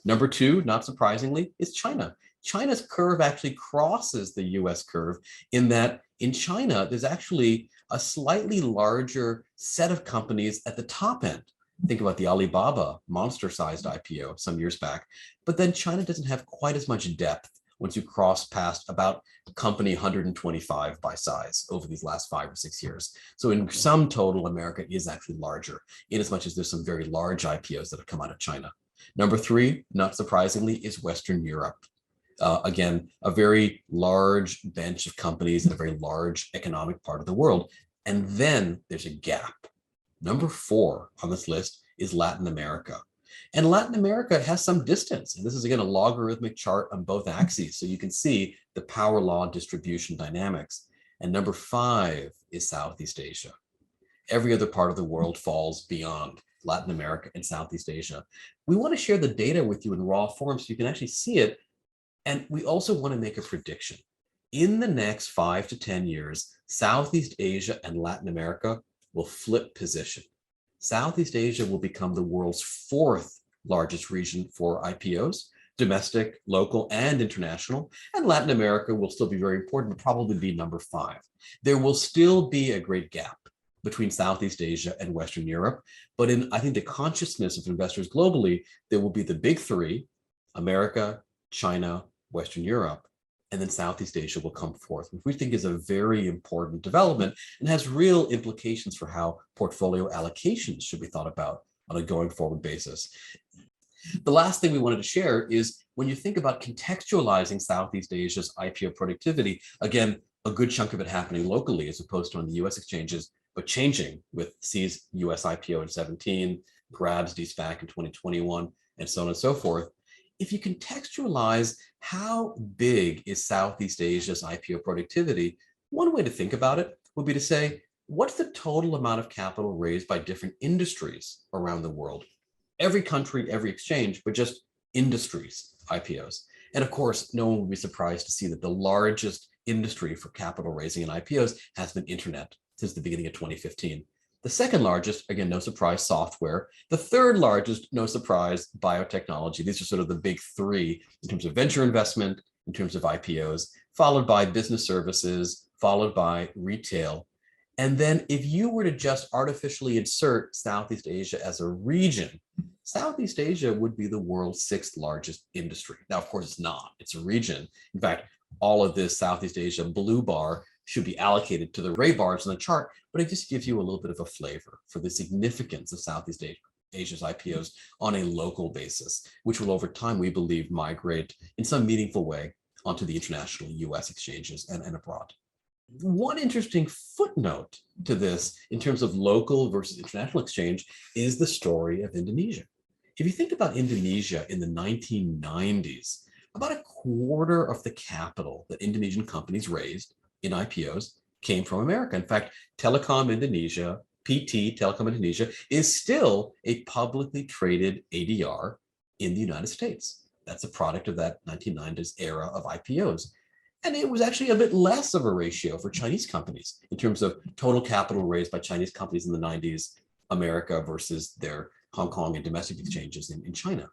Number 2, not surprisingly, is China. China's curve actually crosses the US curve in that in China, there's actually a slightly larger set of companies at the top end. Think about the Alibaba monster-sized IPO some years back. But then China doesn't have quite as much depth once you cross past about company 125 by size over these last 5 or 6 years. So in sum total, America is actually larger, in as much as there's some very large IPOs that have come out of China. Number 3, not surprisingly, is Western Europe. Again, a very large bench of companies in a very large economic part of the world. And then there's a gap. Number 4 on this list is Latin America. And Latin America has some distance. And this is, again, a logarithmic chart on both axes. So you can see the power law distribution dynamics. And number 5 is Southeast Asia. Every other part of the world falls beyond Latin America and Southeast Asia. We want to share the data with you in raw form so you can actually see it. And we also want to make a prediction. In the next 5 to 10 years, Southeast Asia and Latin America will flip position. Southeast Asia will become the world's 4th largest region for IPOs, domestic, local, and international. And Latin America will still be very important, but probably be number 5. There will still be a great gap between Southeast Asia and Western Europe. But in, I think, the consciousness of investors globally, there will be the big 3, America, China, Western Europe, and then Southeast Asia will come forth, which we think is a very important development and has real implications for how portfolio allocations should be thought about on a going forward basis. The last thing we wanted to share is when you think about contextualizing Southeast Asia's IPO productivity, again, a good chunk of it happening locally as opposed to on the US exchanges, but changing with Sea's US IPO in 17, Grab's de-SPAC in 2021, and so on and so forth. If you contextualize how big is Southeast Asia's IPO productivity, one way to think about it would be to say, what's the total amount of capital raised by different industries around the world? Every country, every exchange, but just industries, IPOs. And of course, no one would be surprised to see that the largest industry for capital raising and IPOs has been internet since the beginning of 2015. The second largest, again, no surprise, software. The third largest, no surprise, biotechnology. These are sort of the big three in terms of venture investment, in terms of IPOs, followed by business services, followed by retail. And then if you were to just artificially insert Southeast Asia as a region, Southeast Asia would be the world's sixth largest industry. Now, of course, it's not. It's a region. In fact, all of this Southeast Asia blue bar should be allocated to the gray bars on the chart, but it just gives you a little bit of a flavor for the significance of Southeast Asia's IPOs on a local basis, which will over time, we believe, migrate in some meaningful way onto the international US exchanges and abroad. One interesting footnote to this in terms of local versus international exchange is the story of Indonesia. If you think about Indonesia in the 1990s, about a quarter of the capital that Indonesian companies raised in IPOs came from America. In fact, Telecom Indonesia, PT, Telecom Indonesia, is still a publicly traded ADR in the United States. That's a product of that 1990s era of IPOs. And it was actually a bit less of a ratio for Chinese companies in terms of total capital raised by Chinese companies in the 90s, America versus their Hong Kong and domestic exchanges in China.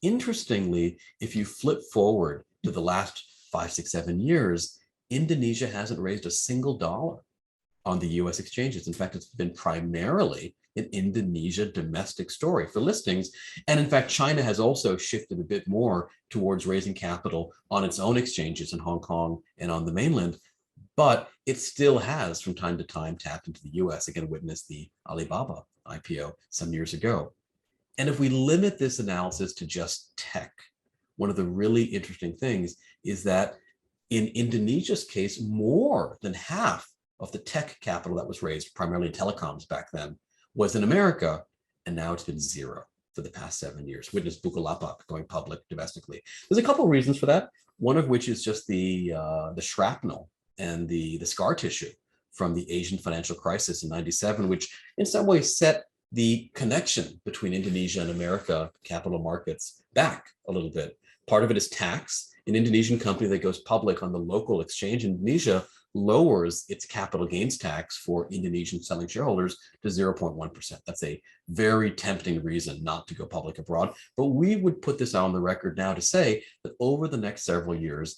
Interestingly, if you flip forward to the last 5, 6, 7 years, Indonesia hasn't raised a single dollar on the US exchanges. In fact, it's been primarily an Indonesia domestic story for listings. And in fact, China has also shifted a bit more towards raising capital on its own exchanges in Hong Kong and on the mainland. But it still has from time to time tapped into the US, again, witness the Alibaba IPO some years ago. And if we limit this analysis to just tech, one of the really interesting things is that in Indonesia's case, more than half of the tech capital that was raised, primarily in telecoms back then, was in America, and now it's been zero for the past 7 years. Witness Bukalapak going public domestically. There's a couple of reasons for that. One of which is just the shrapnel and the scar tissue from the Asian financial crisis in '97, which in some ways set the connection between Indonesia and America capital markets back a little bit. Part of it is tax. An Indonesian company that goes public on the local exchange in Indonesia lowers its capital gains tax for Indonesian selling shareholders to 0.1%. That's a very tempting reason not to go public abroad. But we would put this on the record now to say that over the next several years,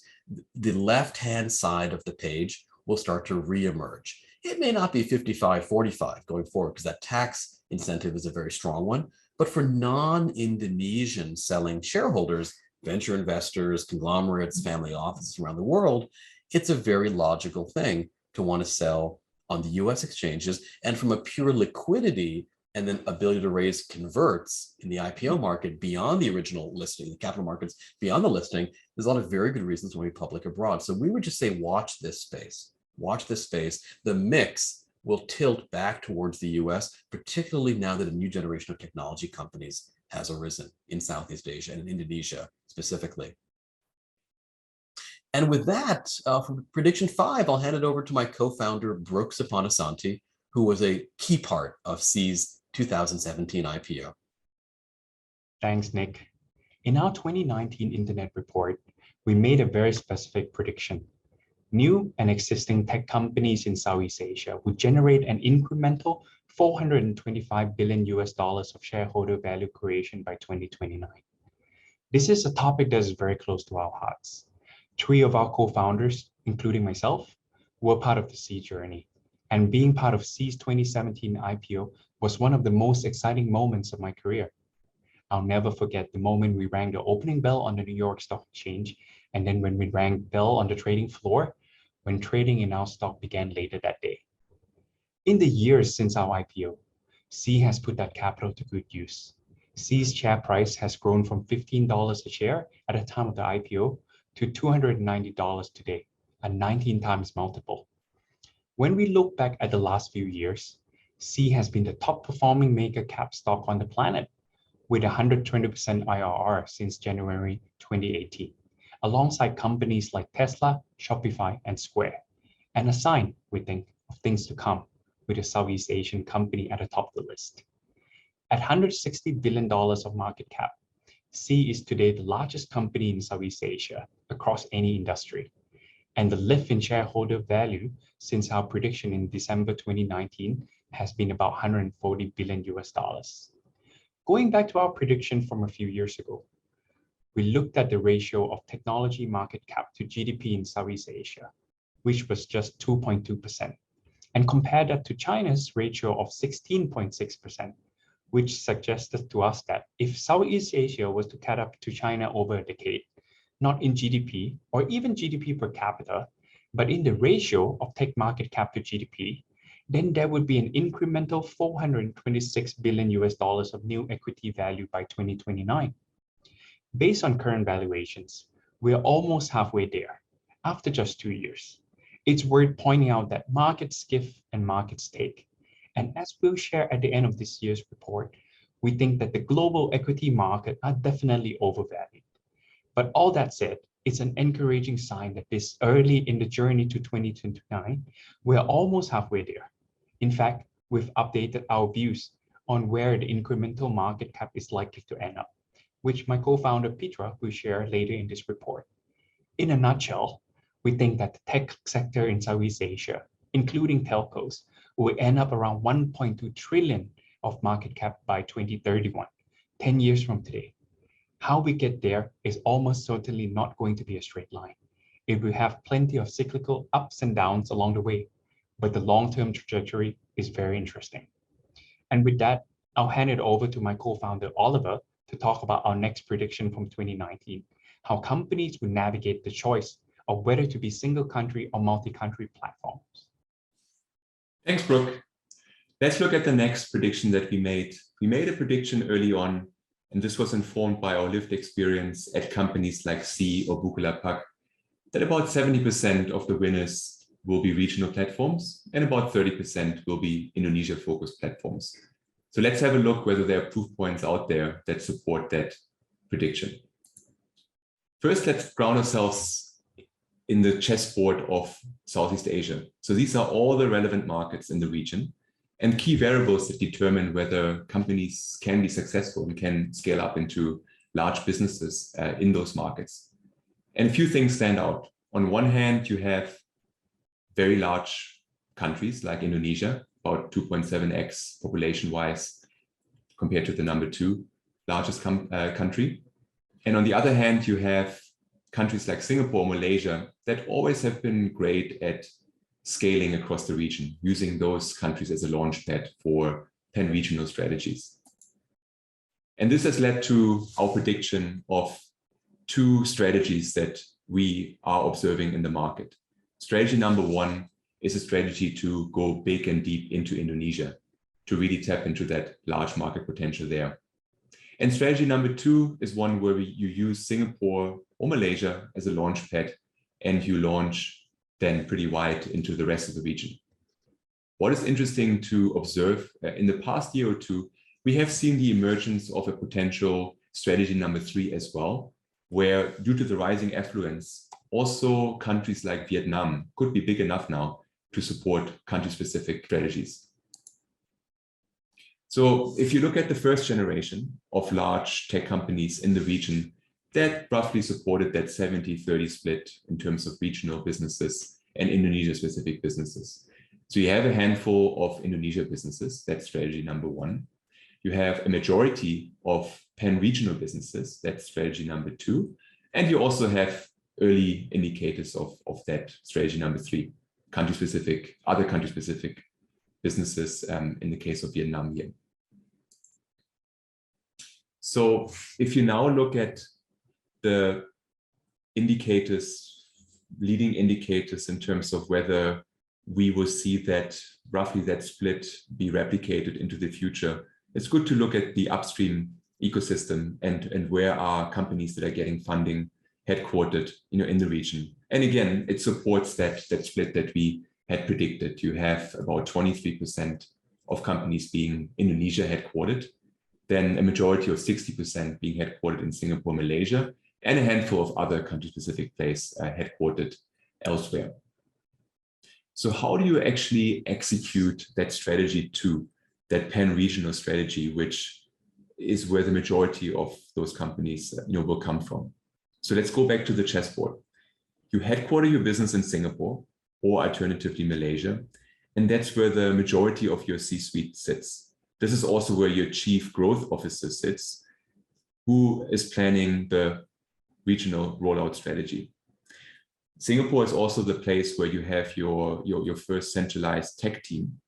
the left-hand side of the page will start to reemerge. It may not be 55-45 going forward because that tax incentive is a very strong one. But for non-Indonesian selling shareholders, venture investors, conglomerates, family offices around the world, it's a very logical thing to want to sell on the US exchanges. And from a pure liquidity and then ability to raise converts in the IPO market beyond the original listing, the capital markets beyond the listing, there's a lot of very good reasons when we public abroad. So we would just say, watch this space, watch this space. The mix will tilt back towards the US, particularly now that a new generation of technology companies has arisen in Southeast Asia and in Indonesia specifically. And with that, for prediction 5, I'll hand it over to my co-founder, Brooks Apanasanti, who was a key part of C's 2017 IPO. Thanks, Nick. In our 2019 Internet report, we made a very specific prediction. New and existing tech companies in Southeast Asia would generate an incremental $425 billion of shareholder value creation by 2029. This is a topic that is very close to our hearts. 3 of our co-founders, including myself, were part of the C journey. And being part of C's 2017 IPO was one of the most exciting moments of my career. I'll never forget the moment we rang the opening bell on the New York Stock Exchange, and then when we rang bell on the trading floor, when trading in our stock began later that day. In the years since our IPO, C has put that capital to good use. C's share price has grown from $15 a share at the time of the IPO to $290 today, a 19 times multiple. When we look back at the last few years, C has been the top performing mega cap stock on the planet with 120% IRR since January 2018, alongside companies like Tesla, Shopify, and Square, and a sign, we think, of things to come with a Southeast Asian company at the top of the list. At $160 billion of market cap, C is today the largest company in Southeast Asia across any industry. And the lift in shareholder value since our prediction in December 2019 has been about 140 billion US dollars. Going back to our prediction from a few years ago, we looked at the ratio of technology market cap to GDP in Southeast Asia, which was just 2.2%, and compared that to China's ratio of 16.6%, which suggested to us that if Southeast Asia was to catch up to China over a decade, not in GDP or even GDP per capita, but in the ratio of tech market cap to GDP, then there would be an incremental 426 billion US dollars of new equity value by 2029. Based on current valuations, we are almost halfway there after just 2 years. It's worth pointing out that markets give and markets take. And as we'll share at the end of this year's report, we think that the global equity market are definitely overvalued. But all that said, it's an encouraging sign that this early in the journey to 2029, we're almost halfway there. In fact, we've updated our views on where the incremental market cap is likely to end up, which my co-founder Petra will share later in this report. In a nutshell, we think that the tech sector in Southeast Asia, including telcos, will end up around 1.2 trillion of market cap by 2031, 10 years from today. How we get there is almost certainly not going to be a straight line. It will have plenty of cyclical ups and downs along the way, but the long-term trajectory is very interesting. And with that, I'll hand it over to my co-founder Oliver to talk about our next prediction from 2019, how companies will navigate the choice of whether to be single country or multi-country platforms. Thanks, Brooke. Let's look at the next prediction that we made. We made a prediction early on, and this was informed by our lived experience at companies like Sea or Bukalapak, that about 70% of the winners will be regional platforms and about 30% will be Indonesia-focused platforms. So let's have a look whether there are proof points out there that support that prediction. First, let's ground ourselves in the chessboard of Southeast Asia. So these are all the relevant markets in the region and key variables that determine whether companies can be successful and can scale up into large businesses in those markets. And a few things stand out. On one hand, you have very large countries like Indonesia, about 2.7x population-wise compared to the number 2 largest country. And on the other hand, you have countries like Singapore, Malaysia, that always have been great at scaling across the region, using those countries as a launchpad for pan-regional strategies. And this has led to our prediction of 2 strategies that we are observing in the market. Strategy number 1 is a strategy to go big and deep into Indonesia, to really tap into that large market potential there. And strategy number 2 is one where you use Singapore or Malaysia as a launchpad, and you launch then pretty wide into the rest of the region. What is interesting to observe, in the past year or 2, we have seen the emergence of a potential strategy number 3 as well, where due to the rising affluence, also countries like Vietnam could be big enough now to support country-specific strategies. So if you look at the first generation of large tech companies in the region, that roughly supported that 70-30 split in terms of regional businesses and Indonesia-specific businesses. So you have a handful of Indonesia businesses, that's strategy number 1. You have a majority of pan-regional businesses, that's strategy number 2. And you also have early indicators of that strategy number 3, country-specific, other country-specific businesses in the case of Vietnam here. So if you now look at the indicators, leading indicators in terms of whether we will see that roughly that split be replicated into the future, it's good to look at the upstream ecosystem and where are companies that are getting funding headquartered, in the region. And again, it supports that split that we had predicted. You have about 23% of companies being Indonesia headquartered, then a majority of 60% being headquartered in Singapore, Malaysia, and a handful of other country-specific places headquartered elsewhere. So how do you actually execute that strategy 2, that pan-regional strategy, which is where the majority of those companies will come from? So let's go back to the chessboard. You headquarter your business in Singapore or alternatively Malaysia, and that's where the majority of your C-suite sits. This is also where your chief growth officer sits, who is planning the regional rollout strategy. Singapore is also the place where you have your first centralized tech team,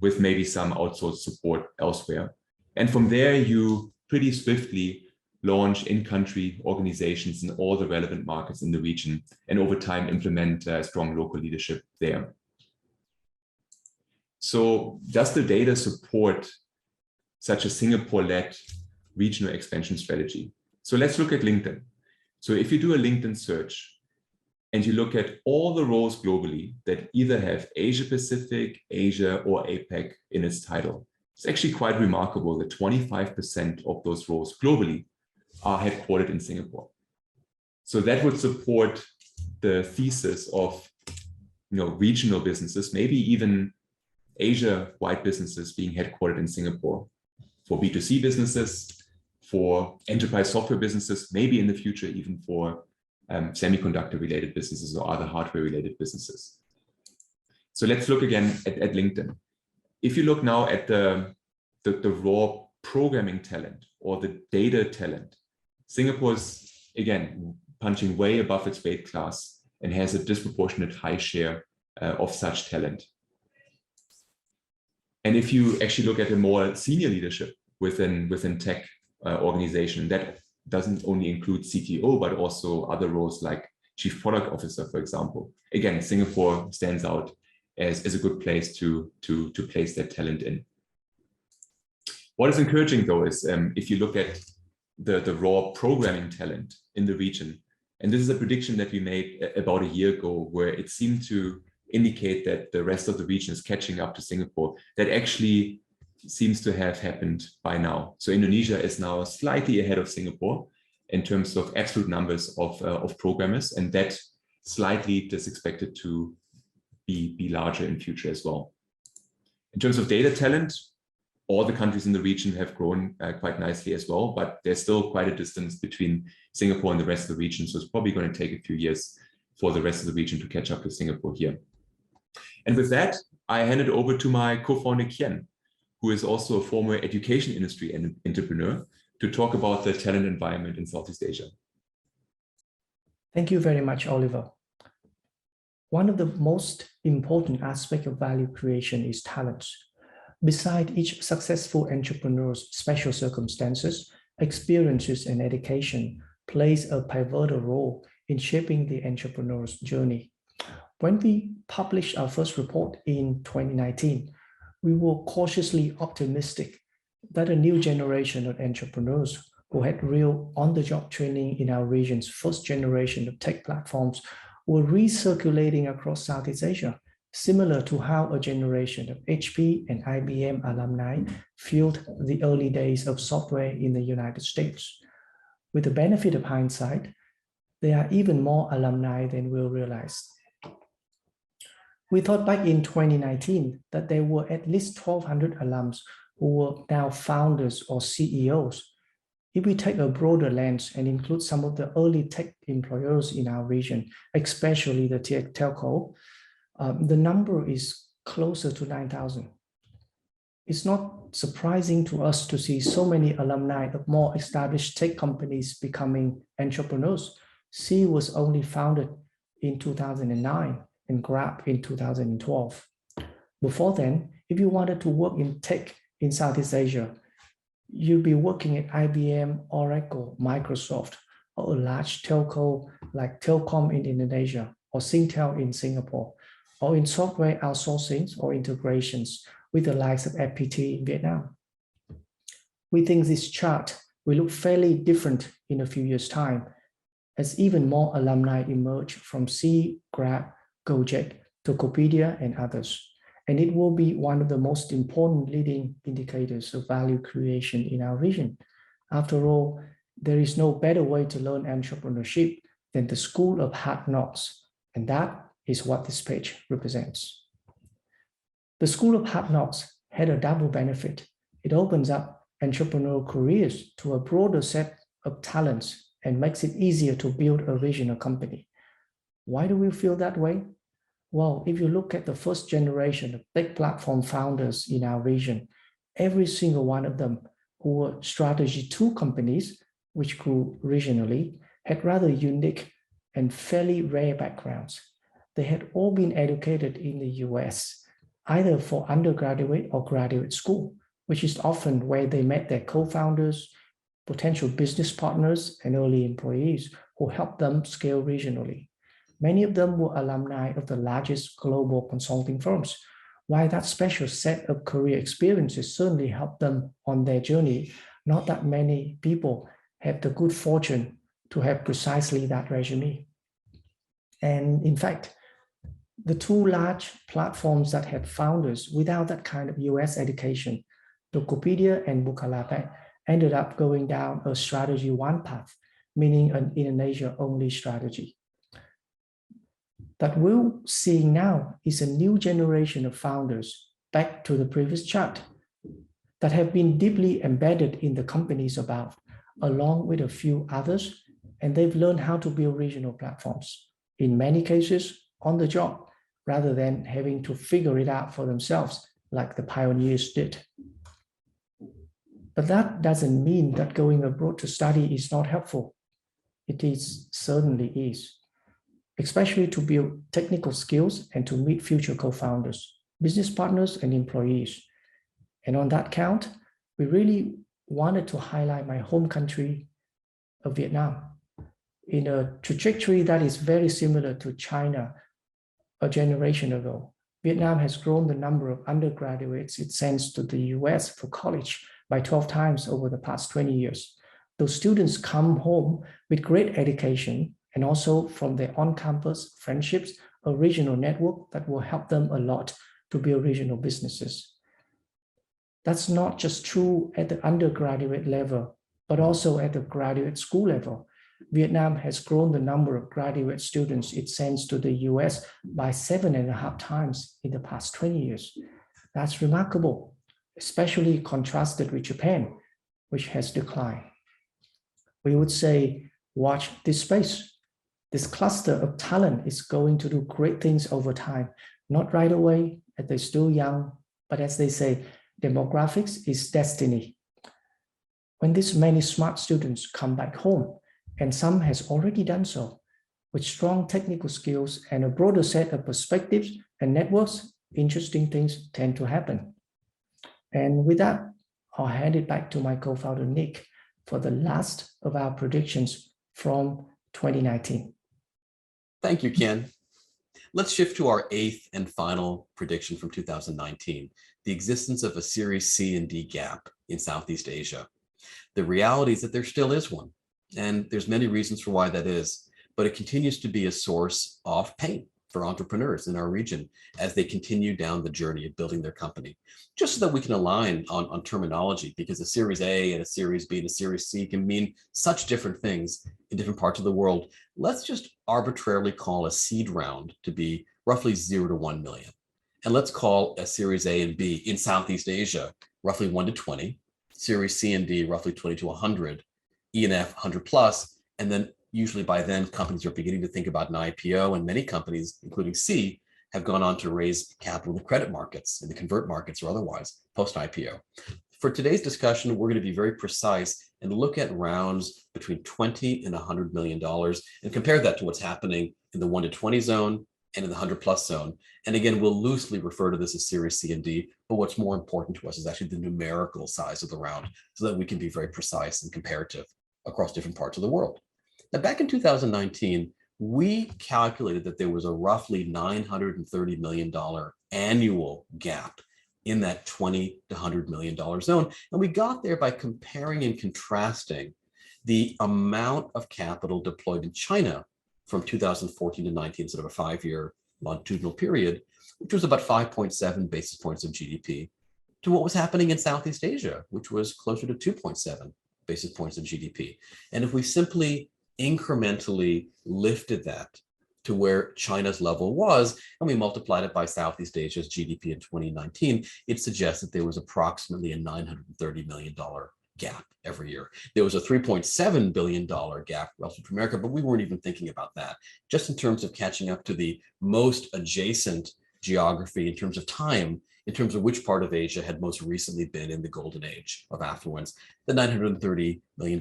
with maybe some outsourced support elsewhere. And from there, you pretty swiftly launch in-country organizations in all the relevant markets in the region, and over time implement strong local leadership there. So does the data support such a Singapore-led regional expansion strategy? So let's look at LinkedIn. So if you do a LinkedIn search and you look at all the roles globally that either have Asia Pacific, Asia, or APAC in its title, it's actually quite remarkable that 25% of those roles globally are headquartered in Singapore. So that would support the thesis of, regional businesses, maybe even Asia-wide businesses being headquartered in Singapore for B2C businesses, for enterprise software businesses, maybe in the future even for semiconductor-related businesses or other hardware-related businesses. So let's look again at LinkedIn. If you look now at the raw programming talent or the data talent, Singapore's, again, punching way above its weight class and has a disproportionate high share of such talent. And if you actually look at a more senior leadership within tech organization, that doesn't only include CTO, but also other roles like Chief Product Officer, for example. Again, Singapore stands out as a good place to place that talent in. What is encouraging, though, is if you look at the raw programming talent in the region, and this is a prediction that we made about a year ago, where it seemed to indicate that the rest of the region is catching up to Singapore, that actually seems to have happened by now. So Indonesia is now slightly ahead of Singapore in terms of absolute numbers of programmers, and that slightly is expected to be larger in future as well. In terms of data talent, all the countries in the region have grown quite nicely as well, but there's still quite a distance between Singapore and the rest of the region. So it's probably going to take a few years for the rest of the region to catch up to Singapore here. And with that, I hand it over to my co-founder, Kian, who is also a former education industry entrepreneur, to talk about the talent environment in Southeast Asia. Thank you very much, Oliver. One of the most important aspects of value creation is talent. Beside each successful entrepreneur's special circumstances, experiences, and education plays a pivotal role in shaping the entrepreneur's journey. When we published our first report in 2019, we were cautiously optimistic that a new generation of entrepreneurs who had real on-the-job training in our region's first generation of tech platforms were recirculating across Southeast Asia, similar to how a generation of HP and IBM alumni fueled the early days of software in the United States. With the benefit of hindsight, there are even more alumni than we'll realize. We thought back in 2019 that there were at least 1,200 alums who were now founders or CEOs. If we take a broader lens and include some of the early tech employers in our region, especially the telco, the number is closer to 9,000. It's not surprising to us to see so many alumni of more established tech companies becoming entrepreneurs. C was only founded in 2009 and Grab in 2012. Before then, if you wanted to work in tech in Southeast Asia, you'd be working at IBM, Oracle, Microsoft, or a large telco like Telkom in Indonesia or Singtel in Singapore, or in software outsourcing or integrations with the likes of FPT in Vietnam. We think this chart will look fairly different in a few years' time, as even more alumni emerge from C, Grab, Gojek, Tokopedia, and others. And it will be one of the most important leading indicators of value creation in our region. After all, there is no better way to learn entrepreneurship than the school of hard knocks, and that is what this page represents. The School of Hard Knocks had a double benefit. It opens up entrepreneurial careers to a broader set of talents and makes it easier to build a regional company. Why do we feel that way? Well, if you look at the first generation of big platform founders in our region, every single one of them who were strategy 2 companies, which grew regionally, had rather unique and fairly rare backgrounds. They had all been educated in the US, either for undergraduate or graduate school, which is often where they met their co-founders, potential business partners, and early employees who helped them scale regionally. Many of them were alumni of the largest global consulting firms. While that special set of career experiences certainly helped them on their journey, not that many people have the good fortune to have precisely that resume. And in fact, the 2 large platforms that had founders without that kind of US education, Tokopedia and Bukalapak, ended up going down a strategy 1 path, meaning an Indonesia-only strategy. That we're seeing now is a new generation of founders, back to the previous chart, that have been deeply embedded in the companies above, along with a few others, and they've learned how to build regional platforms, in many cases on the job, rather than having to figure it out for themselves like the pioneers did. But that doesn't mean that going abroad to study is not helpful. It certainly is, especially to build technical skills and to meet future co-founders, business partners, and employees. And on that count, we really wanted to highlight my home country of Vietnam in a trajectory that is very similar to China a generation ago. Vietnam has grown the number of undergraduates it sends to the US for college by 12 times over the past 20 years. Those students come home with great education and also from their on-campus friendships, a regional network that will help them a lot to build regional businesses. That's not just true at the undergraduate level, but also at the graduate school level. Vietnam has grown the number of graduate students it sends to the US by 7.5 times in the past 20 years. That's remarkable, especially contrasted with Japan, which has declined. We would say, watch this space. This cluster of talent is going to do great things over time, not right away, as they're still young, but as they say, demographics is destiny. When these many smart students come back home, and some has already done so, with strong technical skills and a broader set of perspectives and networks, interesting things tend to happen. And with that, I'll hand it back to my co-founder, Nick, for the last of our predictions from 2019. Thank you, Ken. Let's shift to our 8th and final prediction from 2019, the existence of a Series C and D gap in Southeast Asia. The reality is that there still is one, and there's many reasons for why that is, but it continues to be a source of pain for entrepreneurs in our region as they continue down the journey of building their company. Just so that we can align on terminology, because a Series A and a Series B and a Series C can mean such different things in different parts of the world. Let's just arbitrarily call a seed round to be roughly 0 to 1 million. And let's call a Series A and B in Southeast Asia roughly 1 to 20, Series C and D roughly 20 to 100, E and F 100 plus, and then usually by then companies are beginning to think about an IPO, and many companies, including C, have gone on to raise capital in the credit markets, in the convert markets or otherwise post-IPO. For today's discussion, we're going to be very precise and look at rounds between 20 and $100 million and compare that to what's happening in the 1 to 20 zone and in the 100 plus zone. And again, we'll loosely refer to this as Series C and D, but what's more important to us is actually the numerical size of the round so that we can be very precise and comparative across different parts of the world. Now, back in 2019, we calculated that there was a roughly $930 million annual gap in that $20 to $100 million zone. And we got there by comparing and contrasting the amount of capital deployed in China from 2014 to 19, sort of a 5-year longitudinal period, which was about 5.7 basis points of GDP, to what was happening in Southeast Asia, which was closer to 2.7 basis points of GDP. And if we simply incrementally lifted that to where China's level was, and we multiplied it by Southeast Asia's GDP in 2019, it suggests that there was approximately a $930 million gap every year. There was a $3.7 billion gap relative to America, but we weren't even thinking about that. Just in terms of catching up to the most adjacent geography in terms of time, in terms of which part of Asia had most recently been in the golden age of affluence, the $930 million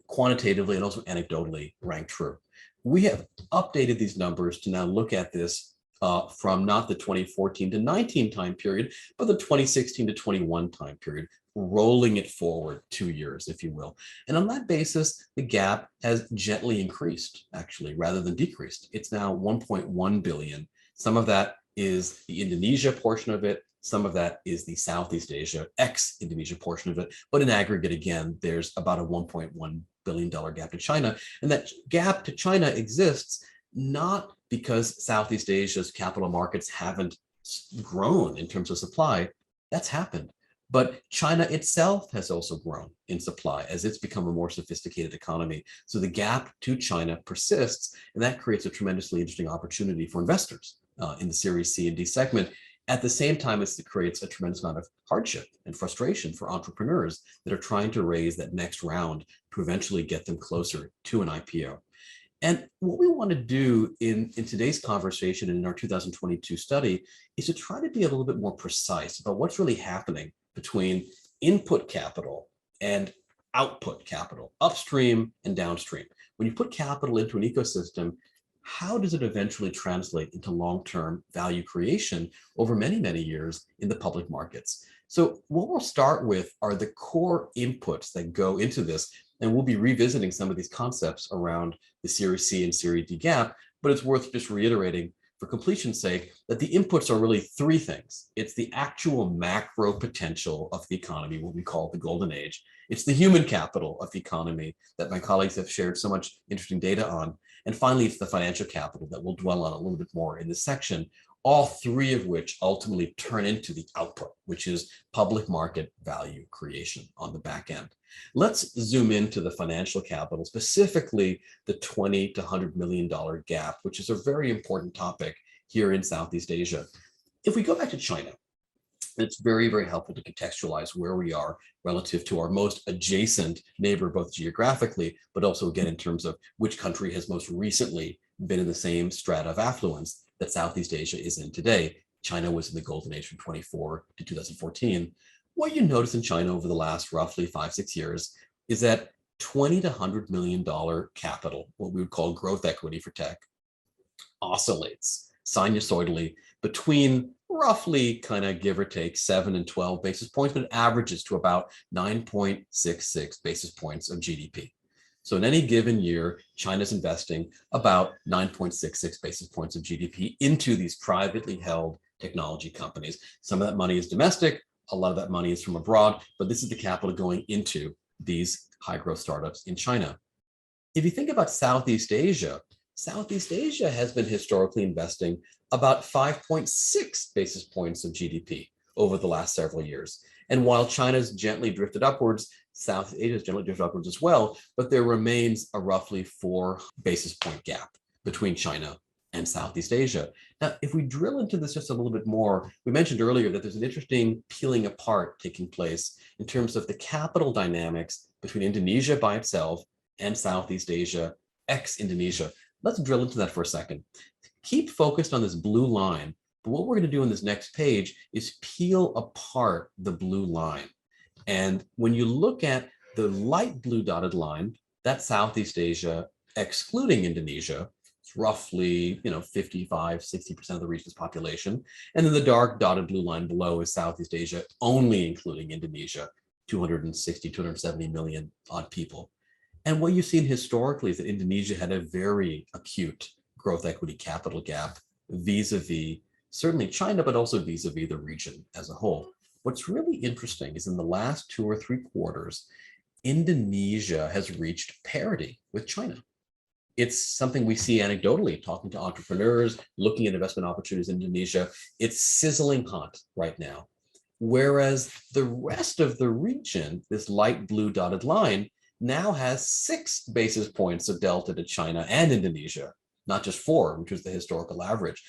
quantitatively and also anecdotally rang true. We have updated these numbers to now look at this from not the 2014 to 19 time period, but the 2016 to 21 time period, rolling it forward 2 years, if you will. And on that basis, the gap has gently increased, actually, rather than decreased. It's now 1.1 billion. Some of that is the Indonesia portion of it. Some of that is the Southeast Asia, ex-Indonesia portion of it. But in aggregate, again, there's about a $1.1 billion gap to China. And that gap to China exists not because Southeast Asia's capital markets haven't grown in terms of supply. That's happened. But China itself has also grown in supply as it's become a more sophisticated economy. So the gap to China persists, and that creates a tremendously interesting opportunity for investors in the Series C and D segment. At the same time, it creates a tremendous amount of hardship and frustration for entrepreneurs that are trying to raise that next round to eventually get them closer to an IPO. And what we want to do in today's conversation and in our 2022 study is to try to be a little bit more precise about what's really happening between input capital and output capital, upstream and downstream. When you put capital into an ecosystem, how does it eventually translate into long-term value creation over many, many years in the public markets? So what we'll start with are the core inputs that go into this, and we'll be revisiting some of these concepts around the Series C and Series D gap, but it's worth just reiterating for completion's sake that the inputs are really three things. It's the actual macro potential of the economy, what we call the golden age. It's the human capital of the economy that my colleagues have shared so much interesting data on. And finally, it's the financial capital that we'll dwell on a little bit more in this section, all three of which ultimately turn into the output, which is public market value creation on the back end. Let's zoom into the financial capital, specifically the $20 to $100 million gap, which is a very important topic here in Southeast Asia. If we go back to China, it's very, very helpful to contextualize where we are relative to our most adjacent neighbor, both geographically, but also again in terms of which country has most recently been in the same strata of affluence that Southeast Asia is in today. China was in the golden age from 24 to 2014. What you notice in China over the last roughly 5-6 years is that $20 to $100 million capital, what we would call growth equity for tech, oscillates sinusoidally between roughly kind of give or take 7 and 12 basis points, but it averages to about 9.66 basis points of GDP. So in any given year, China's investing about 9.66 basis points of GDP into these privately held technology companies. Some of that money is domestic, a lot of that money is from abroad, but this is the capital going into these high growth startups in China. If you think about Southeast Asia has been historically investing about 5.6 basis points of GDP over the last several years. And while China's gently drifted upwards, South Asia's gently drifted upwards as well, but there remains a roughly 4 basis point gap between China and Southeast Asia. Now, if we drill into this just a little bit more, we mentioned earlier that there's an interesting peeling apart taking place in terms of the capital dynamics between Indonesia by itself and Southeast Asia, ex-Indonesia. Let's drill into that for a second. Keep focused on this blue line, but what we're going to do in this next page is peel apart the blue line. And when you look at the light blue dotted line, that's Southeast Asia, excluding Indonesia. It's roughly, 55-60% of the region's population. And then the dark dotted blue line below is Southeast Asia, only including Indonesia, 260, 270 million odd people. And what you've seen historically is that Indonesia had a very acute growth equity capital gap vis-a-vis certainly China, but also vis-a-vis the region as a whole. What's really interesting is in the last 2 or 3 quarters, Indonesia has reached parity with China. It's something we see anecdotally, talking to entrepreneurs, looking at investment opportunities in Indonesia. It's sizzling hot right now. Whereas the rest of the region, this light blue dotted line, now has 6 basis points of delta to China and Indonesia, not just 4, which was the historical average.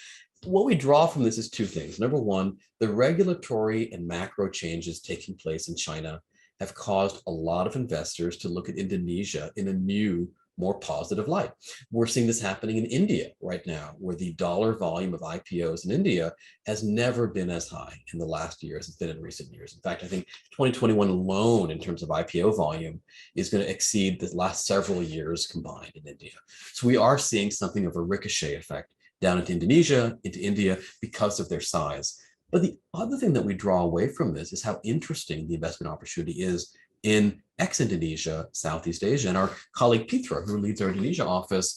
What we draw from this is 2 things. Number one, the regulatory and macro changes taking place in China have caused a lot of investors to look at Indonesia in a new, more positive light. We're seeing this happening in India right now, where the dollar volume of IPOs in India has never been as high in the last year as it's been in recent years. In fact, I think 2021 alone in terms of IPO volume is going to exceed the last several years combined in India. So we are seeing something of a ricochet effect down into Indonesia, into India, because of their size. But the other thing that we draw away from this is how interesting the investment opportunity is in ex-Indonesia, Southeast Asia. And our colleague Pitra, who leads our Indonesia office,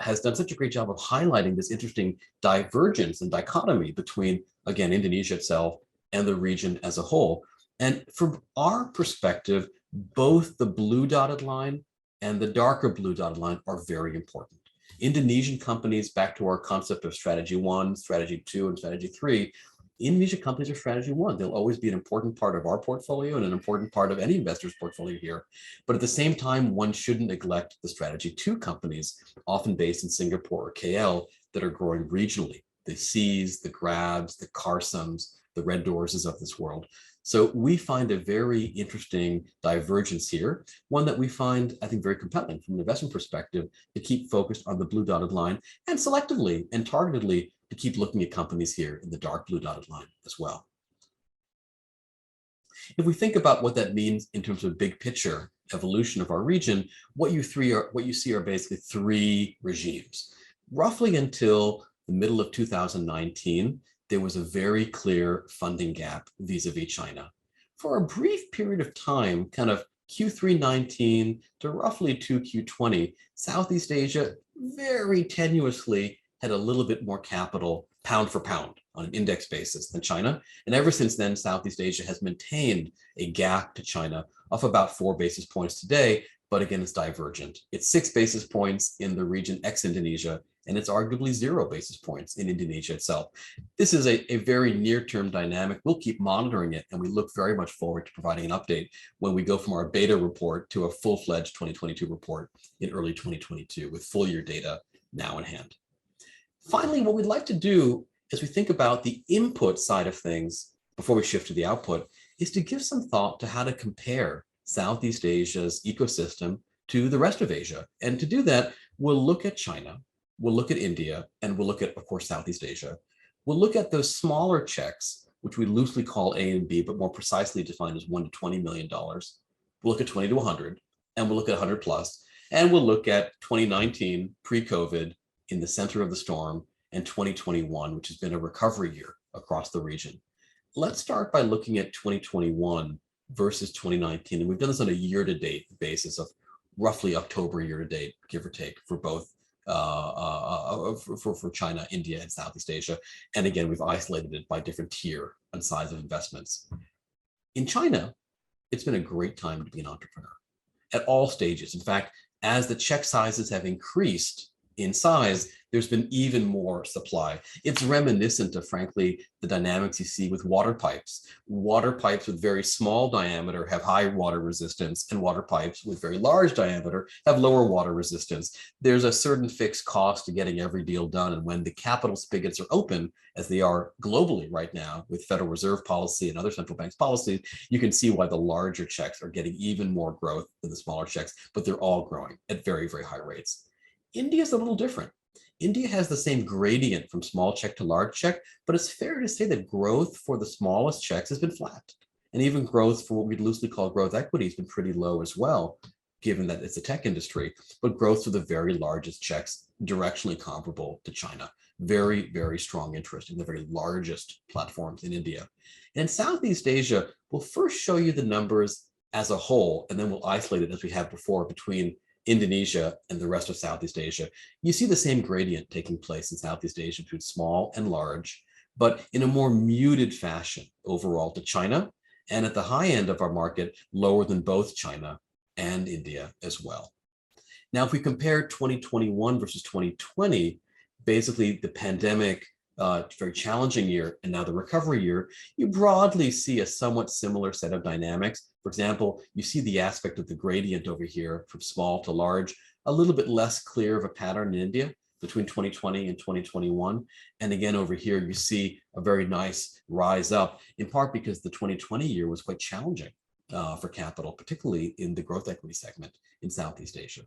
has done such a great job of highlighting this interesting divergence and dichotomy between, again, Indonesia itself and the region as a whole. And from our perspective, both the blue dotted line and the darker blue dotted line are very important. Indonesian companies, back to our concept of strategy 1, strategy 2, and strategy 3, Indonesian companies are strategy 1. They'll always be an important part of our portfolio and an important part of any investor's portfolio here. But at the same time, one shouldn't neglect the strategy 2 companies, often based in Singapore or KL, that are growing regionally. The Cs, the Grabs, the Carsums, the Red Doorses of this world. So we find a very interesting divergence here, one that we find, I think, very compelling from an investment perspective to keep focused on the blue dotted line and selectively and targetedly to keep looking at companies here in the dark blue dotted line as well. If we think about what that means in terms of big picture evolution of our region, what you see are basically 3 regimes. Roughly until the middle of 2019, there was a very clear funding gap vis-a-vis China. For a brief period of time, kind of Q3 19 to roughly 2Q 20, Southeast Asia very tenuously had a little bit more capital pound for pound on an index basis than China. And ever since then, Southeast Asia has maintained a gap to China of about 4 basis points today, but again, it's divergent. It's 6 basis points in the region ex-Indonesia, and it's arguably 0 basis points in Indonesia itself. This is a very near-term dynamic. We'll keep monitoring it, and we look very much forward to providing an update when we go from our beta report to a full-fledged 2022 report in early 2022 with full year data now in hand. Finally, what we'd like to do as we think about the input side of things before we shift to the output is to give some thought to how to compare Southeast Asia's ecosystem to the rest of Asia. And to do that, we'll look at China, we'll look at India, and we'll look at, of course, Southeast Asia. We'll look at those smaller checks, which we loosely call A and B, but more precisely defined as $1 to $20 million. We'll look at 20 to 100, and we'll look at 100 plus, and we'll look at 2019, pre-COVID, in the center of the storm, and 2021, which has been a recovery year across the region. Let's start by looking at 2021 versus 2019. And we've done this on a year-to-date basis of roughly October year-to-date, give or take, for both for China, India, and Southeast Asia. And again, we've isolated it by different tier and size of investments. In China, it's been a great time to be an entrepreneur at all stages. In fact, as the check sizes have increased in size, there's been even more supply. It's reminiscent of, frankly, the dynamics you see with water pipes. Water pipes with very small diameter have high water resistance, and water pipes with very large diameter have lower water resistance. There's a certain fixed cost to getting every deal done, and when the capital spigots are open, as they are globally right now with Federal Reserve policy and other central banks policies, you can see why the larger checks are getting even more growth than the smaller checks, but they're all growing at very, very high rates. India is a little different. India has the same gradient from small check to large check, but it's fair to say that growth for the smallest checks has been flat. And even growth for what we'd loosely call growth equity has been pretty low as well, given that it's a tech industry, but growth for the very largest checks directionally comparable to China. Very, very strong interest in the very largest platforms in India. And in Southeast Asia, we'll first show you the numbers as a whole, and then we'll isolate it as we have before between Indonesia and the rest of Southeast Asia. You see the same gradient taking place in Southeast Asia between small and large, but in a more muted fashion overall to China, and at the high end of our market, lower than both China and India as well. Now, if we compare 2021 versus 2020, basically the pandemic, very challenging year, and now the recovery year, you broadly see a somewhat similar set of dynamics. For example, you see the aspect of the gradient over here from small to large, a little bit less clear of a pattern in India between 2020 and 2021. And again, over here, you see a very nice rise up, in part because the 2020 year was quite challenging for capital, particularly in the growth equity segment in Southeast Asia.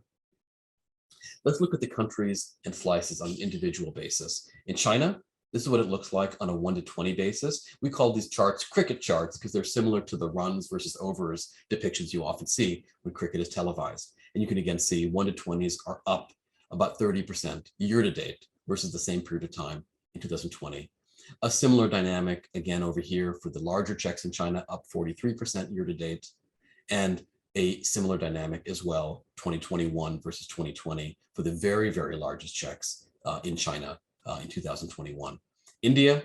Let's look at the countries and slices on an individual basis. In China, this is what it looks like on a 1 to 20 basis. We call these charts cricket charts because they're similar to the runs versus overs depictions you often see when cricket is televised. And you can again see 1 to 20s are up about 30% year to date versus the same period of time in 2020. A similar dynamic again over here for the larger checks in China, up 43% year to date. And a similar dynamic as well, 2021 versus 2020 for the very, very largest checks in China in 2021. India,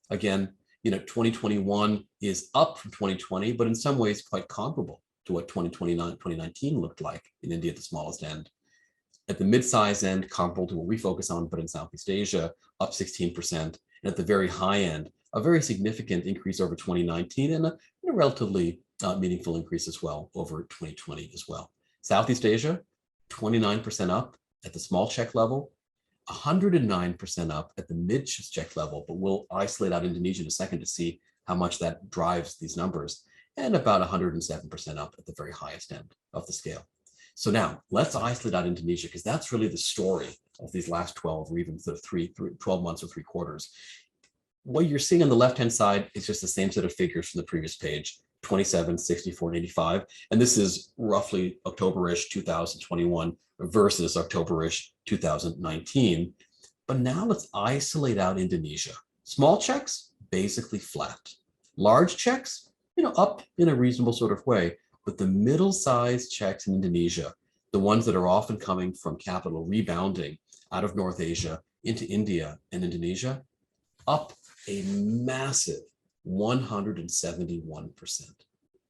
again, 2021 is up from 2020, but in some ways quite comparable to what 2019 looked like in India at the smallest end. At the mid-size end, comparable to what we focus on, but in Southeast Asia, up 16%. And at the very high end, a very significant increase over 2019 and a relatively meaningful increase as well over 2020 as well. Southeast Asia, 29% up at the small check level, 109% up at the mid check level, but we'll isolate out Indonesia in a second to see how much that drives these numbers, and about 107% up at the very highest end of the scale. So now let's isolate out Indonesia because that's really the story of these last 12 or even sort of 12 months or 3 quarters. What you're seeing on the left-hand side is just the same set of figures from the previous page, 27, 64, and 85. And this is roughly October-ish 2021 versus October-ish 2019. But now let's isolate out Indonesia. Small checks, basically flat. Large checks, up in a reasonable sort of way. But the middle-sized checks in Indonesia, the ones that are often coming from capital rebounding out of North Asia into India and Indonesia, up a massive 171%.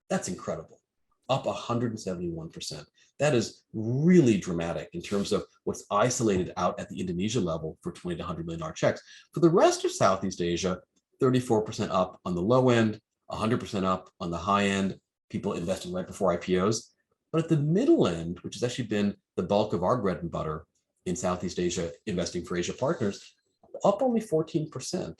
That's incredible. Up 171%. That is really dramatic in terms of what's isolated out at the Indonesia level for 20 to $100 million checks. For the rest of Southeast Asia, 34% up on the low end, 100% up on the high end, people investing right before IPOs. But at the middle end, which has actually been the bulk of our bread and butter in Southeast Asia, investing for Asia partners, up only 14%.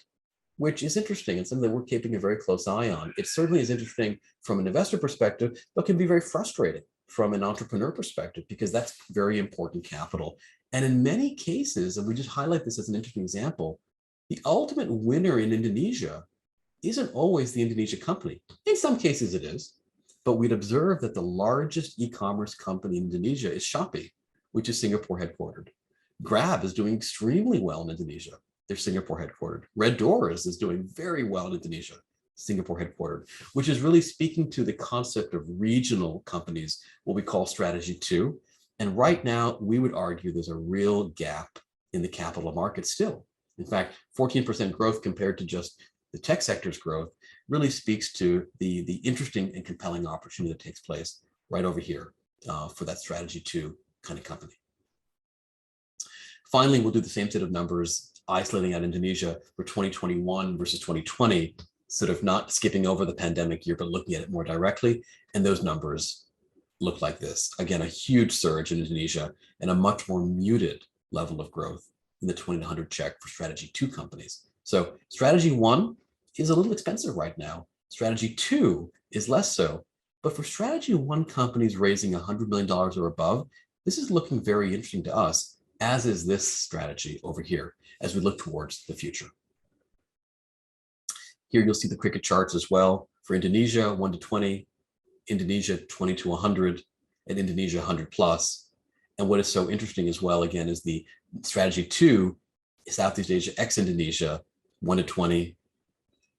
Which is interesting and something that we're keeping a very close eye on. It certainly is interesting from an investor perspective, but can be very frustrating from an entrepreneur perspective because that's very important capital. And in many cases, and we just highlight this as an interesting example, the ultimate winner in Indonesia isn't always the Indonesia company. In some cases it is, but we'd observe that the largest e-commerce company in Indonesia is Shopee, which is Singapore headquartered. Grab is doing extremely well in Indonesia. They're Singapore headquartered. Red Doors is doing very well in Indonesia, Singapore headquartered, which is really speaking to the concept of regional companies, what we call strategy 2. And right now, we would argue there's a real gap in the capital market still. In fact, 14% growth compared to just the tech sector's growth really speaks to the interesting and compelling opportunity that takes place right over here for that strategy 2 kind of company. Finally, we'll do the same set of numbers isolating out Indonesia for 2021 versus 2020, sort of not skipping over the pandemic year, but looking at it more directly. And those numbers look like this. Again, a huge surge in Indonesia and a much more muted level of growth in the 20 to 100 check for strategy 2 companies. So strategy 1 is a little expensive right now. Strategy 2 is less so. But for strategy 1 companies raising $100 million or above, this is looking very interesting to us, as is this strategy over here, as we look towards the future. Here you'll see the cricket charts as well for Indonesia 1 to 20, Indonesia 20 to 100, and Indonesia 100 plus. And what is so interesting as well, again, is the strategy 2, Southeast Asia ex-Indonesia 1 to 20,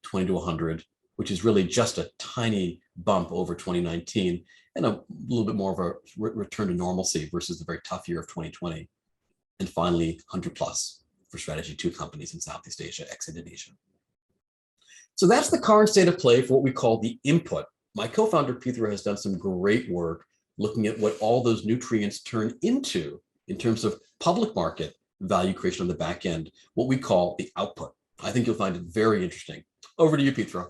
20 to 100, which is really just a tiny bump over 2019 and a little bit more of a return to normalcy versus the very tough year of 2020. And finally, 100 plus for strategy 2 companies in Southeast Asia, ex-Indonesia. So that's the current state of play for what we call the input. My co-founder, Peter, has done some great work looking at what all those nutrients turn into in terms of public market value creation on the back end, what we call the output. I think you'll find it very interesting. Over to you, Peter.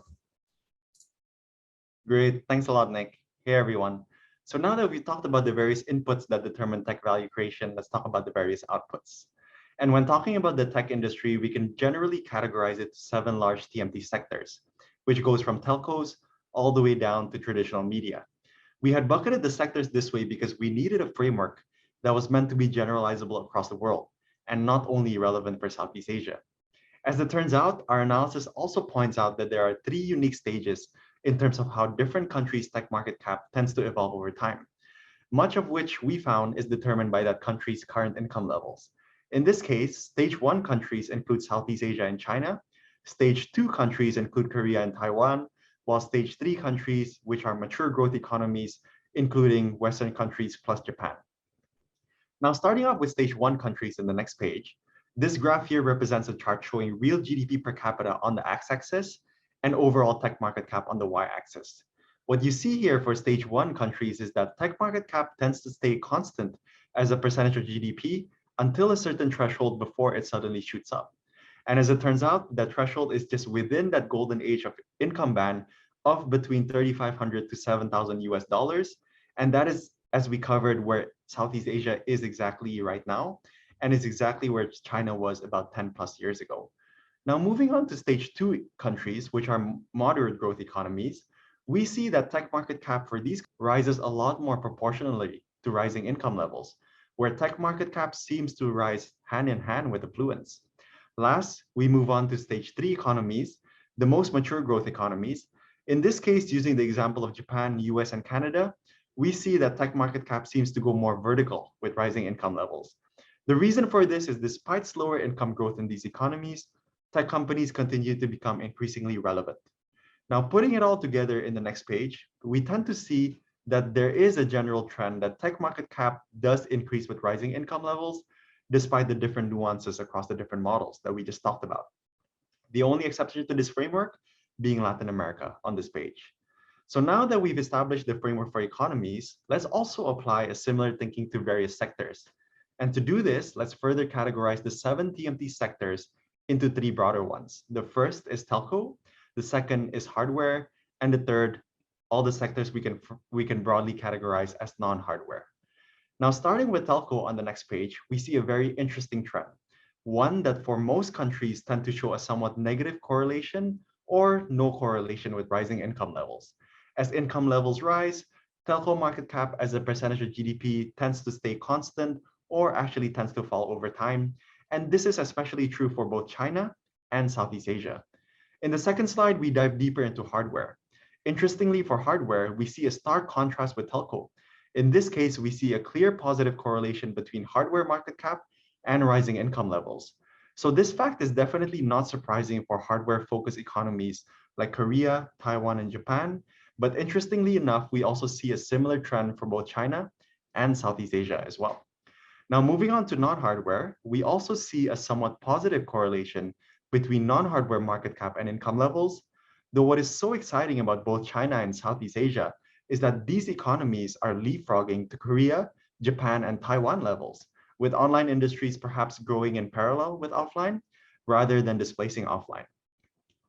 Great. Thanks a lot, Nick. Hey, everyone. So now that we've talked about the various inputs that determine tech value creation, let's talk about the various outputs. And when talking about the tech industry, we can generally categorize it to 7 large TMT sectors, which goes from telcos all the way down to traditional media. We had bucketed the sectors this way because we needed a framework that was meant to be generalizable across the world and not only relevant for Southeast Asia. As it turns out, our analysis also points out that there are three unique stages in terms of how different countries' tech market cap tends to evolve over time, much of which we found is determined by that country's current income levels. In this case, stage 1 countries include Southeast Asia and China, stage 2 countries include Korea and Taiwan, while stage 3 countries, which are mature growth economies, including Western countries plus Japan. Now, starting off with stage 1 countries in the next page, this graph here represents a chart showing real GDP per capita on the x-axis and overall tech market cap on the y-axis. What you see here for stage 1 countries is that tech market cap tends to stay constant as a percentage of GDP until a certain threshold before it suddenly shoots up. And as it turns out, that threshold is just within that golden age of income band of between 3,500 to 7,000 US dollars. And that is, as we covered, where Southeast Asia is exactly right now, and is exactly where China was about 10 plus years ago. Now, moving on to stage 2 countries, which are moderate growth economies, we see that tech market cap for these rises a lot more proportionally to rising income levels, where tech market cap seems to rise hand in hand with affluence. Last, we move on to stage 3 economies, the most mature growth economies. In this case, using the example of Japan, US, and Canada, we see that tech market cap seems to go more vertical with rising income levels. The reason for this is despite slower income growth in these economies, tech companies continue to become increasingly relevant. Now, putting it all together in the next page, we tend to see that there is a general trend that tech market cap does increase with rising income levels, despite the different nuances across the different models that we just talked about. The only exception to this framework being Latin America on this page. So now that we've established the framework for economies, let's also apply a similar thinking to various sectors. And to do this, let's further categorize the 7 TMT sectors into 3 broader ones. The first is telco, the second is hardware, and the third, all the sectors we can broadly categorize as non-hardware. Now, starting with telco on the next page, we see a very interesting trend, one that for most countries tend to show a somewhat negative correlation or no correlation with rising income levels. As income levels rise, telco market cap as a percentage of GDP tends to stay constant or actually tends to fall over time. And this is especially true for both China and Southeast Asia. In the second slide, we dive deeper into hardware. Interestingly, for hardware, we see a stark contrast with telco. In this case, we see a clear positive correlation between hardware market cap and rising income levels. So this fact is definitely not surprising for hardware-focused economies like Korea, Taiwan, and Japan. But interestingly enough, we also see a similar trend for both China and Southeast Asia as well. Now, moving on to non-hardware, we also see a somewhat positive correlation between non-hardware market cap and income levels. Though what is so exciting about both China and Southeast Asia is that these economies are leapfrogging to Korea, Japan, and Taiwan levels, with online industries perhaps growing in parallel with offline rather than displacing offline,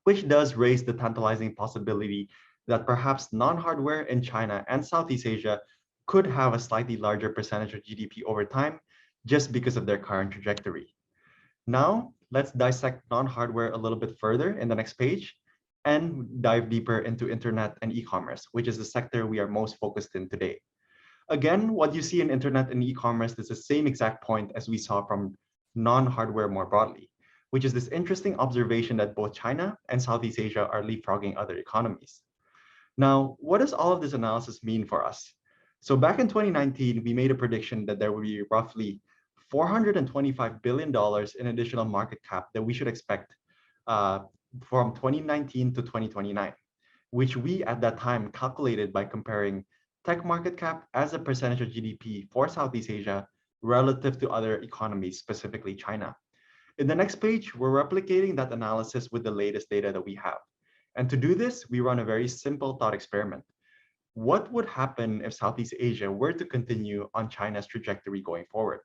which does raise the tantalizing possibility that perhaps non-hardware in China and Southeast Asia could have a slightly larger percentage of GDP over time just because of their current trajectory. Now, let's dissect non-hardware a little bit further in the next page and dive deeper into internet and e-commerce, which is the sector we are most focused in today. Again, what you see in internet and e-commerce is the same exact point as we saw from non-hardware more broadly, which is this interesting observation that both China and Southeast Asia are leapfrogging other economies. Now, what does all of this analysis mean for us? So back in 2019, we made a prediction that there would be roughly $425 billion in additional market cap that we should expect from 2019 to 2029, which we at that time calculated by comparing tech market cap as a percentage of GDP for Southeast Asia relative to other economies, specifically China. In the next page, we're replicating that analysis with the latest data that we have. And to do this, we run a very simple thought experiment. What would happen if Southeast Asia were to continue on China's trajectory going forward?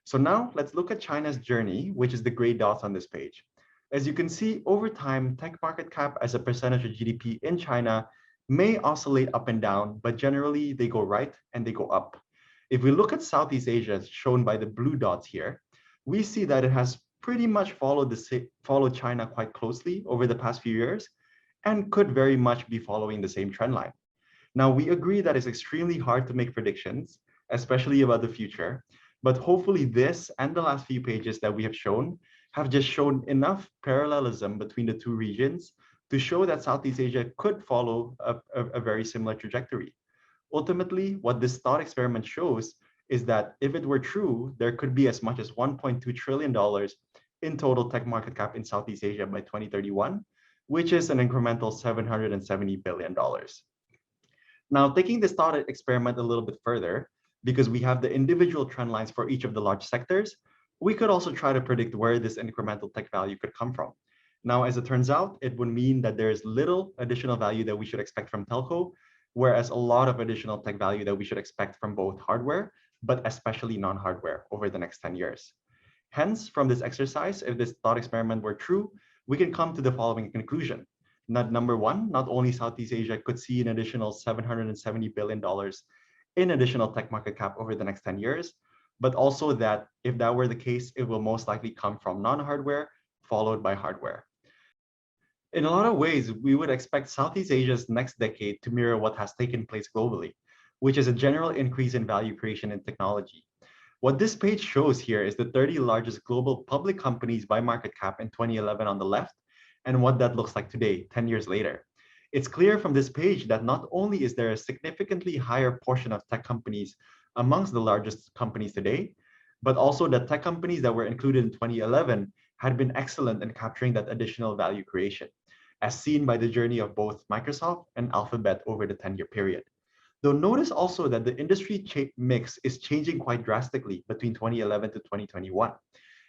So now let's look at China's journey, which is the gray dots on this page. As you can see, over time, tech market cap as a percentage of GDP in China may oscillate up and down, but generally they go right and they go up. If we look at Southeast Asia, shown by the blue dots here, we see that it has pretty much followed China quite closely over the past few years. and could very much be following the same trend line. Now, we agree that it's extremely hard to make predictions, especially about the future, but hopefully this and the last few pages that we have shown have just shown enough parallelism between the two regions to show that Southeast Asia could follow a very similar trajectory. Ultimately, what this thought experiment shows is that if it were true, there could be as much as $1.2 trillion in total tech market cap in Southeast Asia by 2031, which is an incremental $770 billion. Now, taking this thought experiment a little bit further, because we have the individual trend lines for each of the large sectors, we could also try to predict where this incremental tech value could come from. Now, as it turns out, it would mean that there is little additional value that we should expect from telco, whereas a lot of additional tech value that we should expect from both hardware, but especially non-hardware over the next 10 years. Hence, from this exercise, if this thought experiment were true, we can come to the following conclusion. Number one, not only Southeast Asia could see an additional $770 billion in additional tech market cap over the next 10 years, but also that if that were the case, it will most likely come from non-hardware, followed by hardware. In a lot of ways, we would expect Southeast Asia's next decade to mirror what has taken place globally, which is a general increase in value creation in technology. What this page shows here is the 30 largest global public companies by market cap in 2011 on the left, and what that looks like today, 10 years later. It's clear from this page that not only is there a significantly higher portion of tech companies amongst the largest companies today, but also that tech companies that were included in 2011 had been excellent in capturing that additional value creation, as seen by the journey of both Microsoft and Alphabet over the 10-year period. Though notice also that the industry mix is changing quite drastically between 2011 to 2021.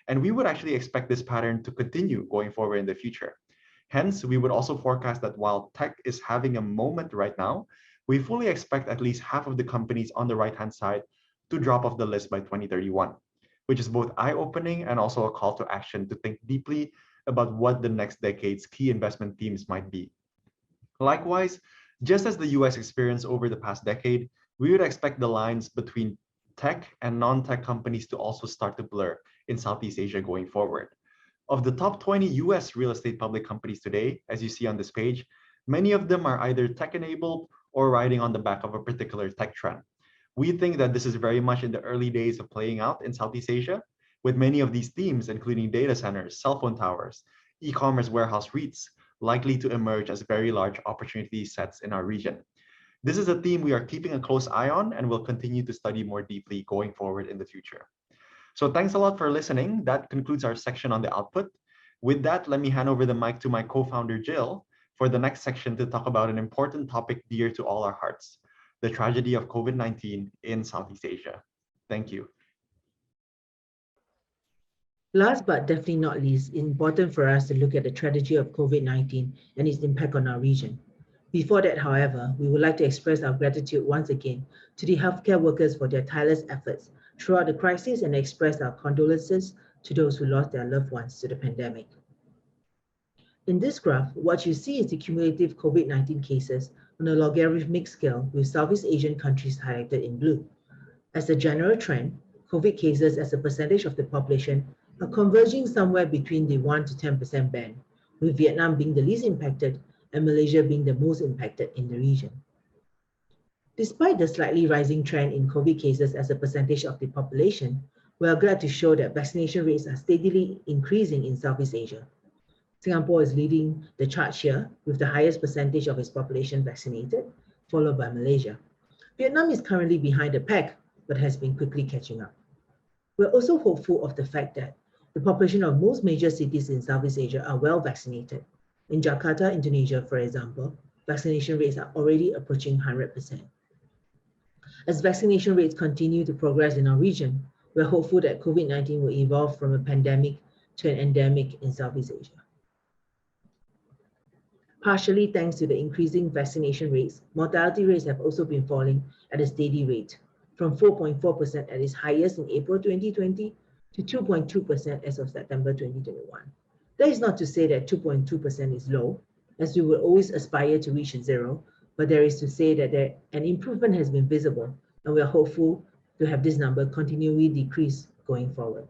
And we would actually expect this pattern to continue going forward in the future. Hence, we would also forecast that while tech is having a moment right now, we fully expect at least half of the companies on the right-hand side to drop off the list by 2031, which is both eye-opening and also a call to action to think deeply about what the next decade's key investment themes might be. Likewise, just as the US experienced over the past decade, we would expect the lines between tech and non-tech companies to also start to blur in Southeast Asia going forward. Of the top 20 US real estate public companies today, as you see on this page, many of them are either tech-enabled or riding on the back of a particular tech trend. We think that this is very much in the early days of playing out in Southeast Asia, with many of these themes, including data centers, cell phone towers, e-commerce warehouse REITs, likely to emerge as very large opportunity sets in our region. This is a theme we are keeping a close eye on and will continue to study more deeply going forward in the future. So thanks a lot for listening. That concludes our section on the output. With that, let me hand over the mic to my co-founder, Jill, for the next section to talk about an important topic dear to all our hearts, the tragedy of COVID-19 in Southeast Asia. Thank you. Last but definitely not least, it's important for us to look at the tragedy of COVID-19 and its impact on our region. Before that, however, we would like to express our gratitude once again to the healthcare workers for their tireless efforts throughout the crisis and express our condolences to those who lost their loved ones to the pandemic. In this graph, what you see is the cumulative COVID-19 cases on a logarithmic scale with Southeast Asian countries highlighted in blue. As a general trend, COVID cases as a percentage of the population are converging somewhere between the 1 to 10% band, with Vietnam being the least impacted and Malaysia being the most impacted in the region. Despite the slightly rising trend in COVID cases as a percentage of the population, we are glad to show that vaccination rates are steadily increasing in Southeast Asia. Singapore is leading the charge here with the highest percentage of its population vaccinated, followed by Malaysia. Vietnam is currently behind the pack, but has been quickly catching up. We're also hopeful of the fact that the population of most major cities in Southeast Asia are well vaccinated. In Jakarta, Indonesia, for example, vaccination rates are already approaching 100%. As vaccination rates continue to progress in our region, we're hopeful that COVID-19 will evolve from a pandemic to an endemic in Southeast Asia. Partially thanks to the increasing vaccination rates, mortality rates have also been falling at a steady rate, from 4.4% at its highest in April 2020 to 2.2% as of September 2021. That is not to say that 2.2% is low, as we will always aspire to reach zero, but there is to say that an improvement has been visible, and we are hopeful to have this number continually decrease going forward.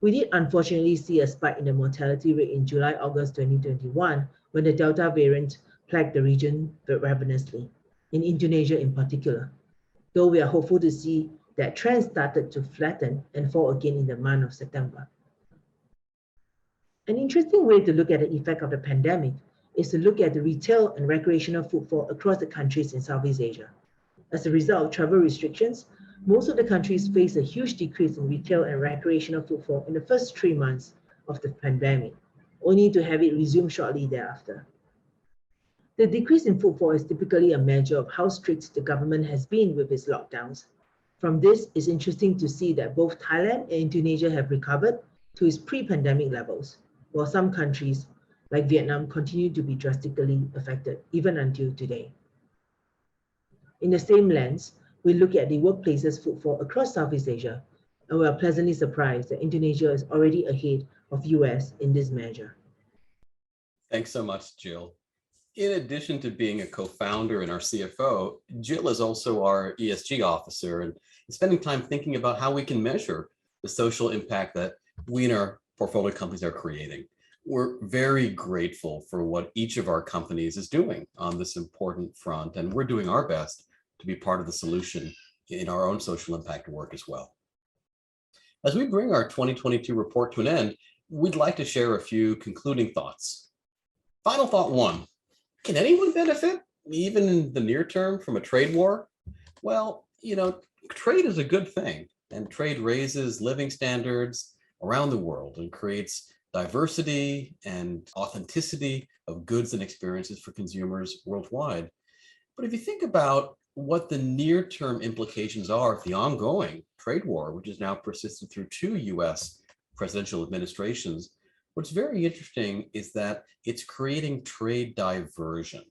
We did unfortunately see a spike in the mortality rate in July-August 2021 when the Delta variant plagued the region ravenously, in Indonesia in particular, though we are hopeful to see that trend started to flatten and fall again in the month of September. An interesting way to look at the effect of the pandemic is to look at the retail and recreational footfall across the countries in Southeast Asia. As a result of travel restrictions, most of the countries faced a huge decrease in retail and recreational footfall in the first 3 months of the pandemic, only to have it resume shortly thereafter. The decrease in footfall is typically a measure of how strict the government has been with its lockdowns. From this, it's interesting to see that both Thailand and Indonesia have recovered to its pre-pandemic levels, while some countries, like Vietnam, continue to be drastically affected, even until today. In the same lens, we look at the workplaces footfall across Southeast Asia, and we are pleasantly surprised that Indonesia is already ahead of US in this measure. Thanks so much, Jill. In addition to being a co-founder and our CFO, Jill is also our ESG officer and is spending time thinking about how we can measure the social impact that we and our portfolio companies are creating. We're very grateful for what each of our companies is doing on this important front, and we're doing our best to be part of the solution in our own social impact work as well. As we bring our 2022 report to an end, we'd like to share a few concluding thoughts. Final thought one, can anyone benefit, even in the near term, from a trade war? Well, trade is a good thing, and trade raises living standards around the world and creates diversity and authenticity of goods and experiences for consumers worldwide. But if you think about what the near-term implications are of the ongoing trade war, which has now persisted through 2 US presidential administrations, what's very interesting is that it's creating trade diversion.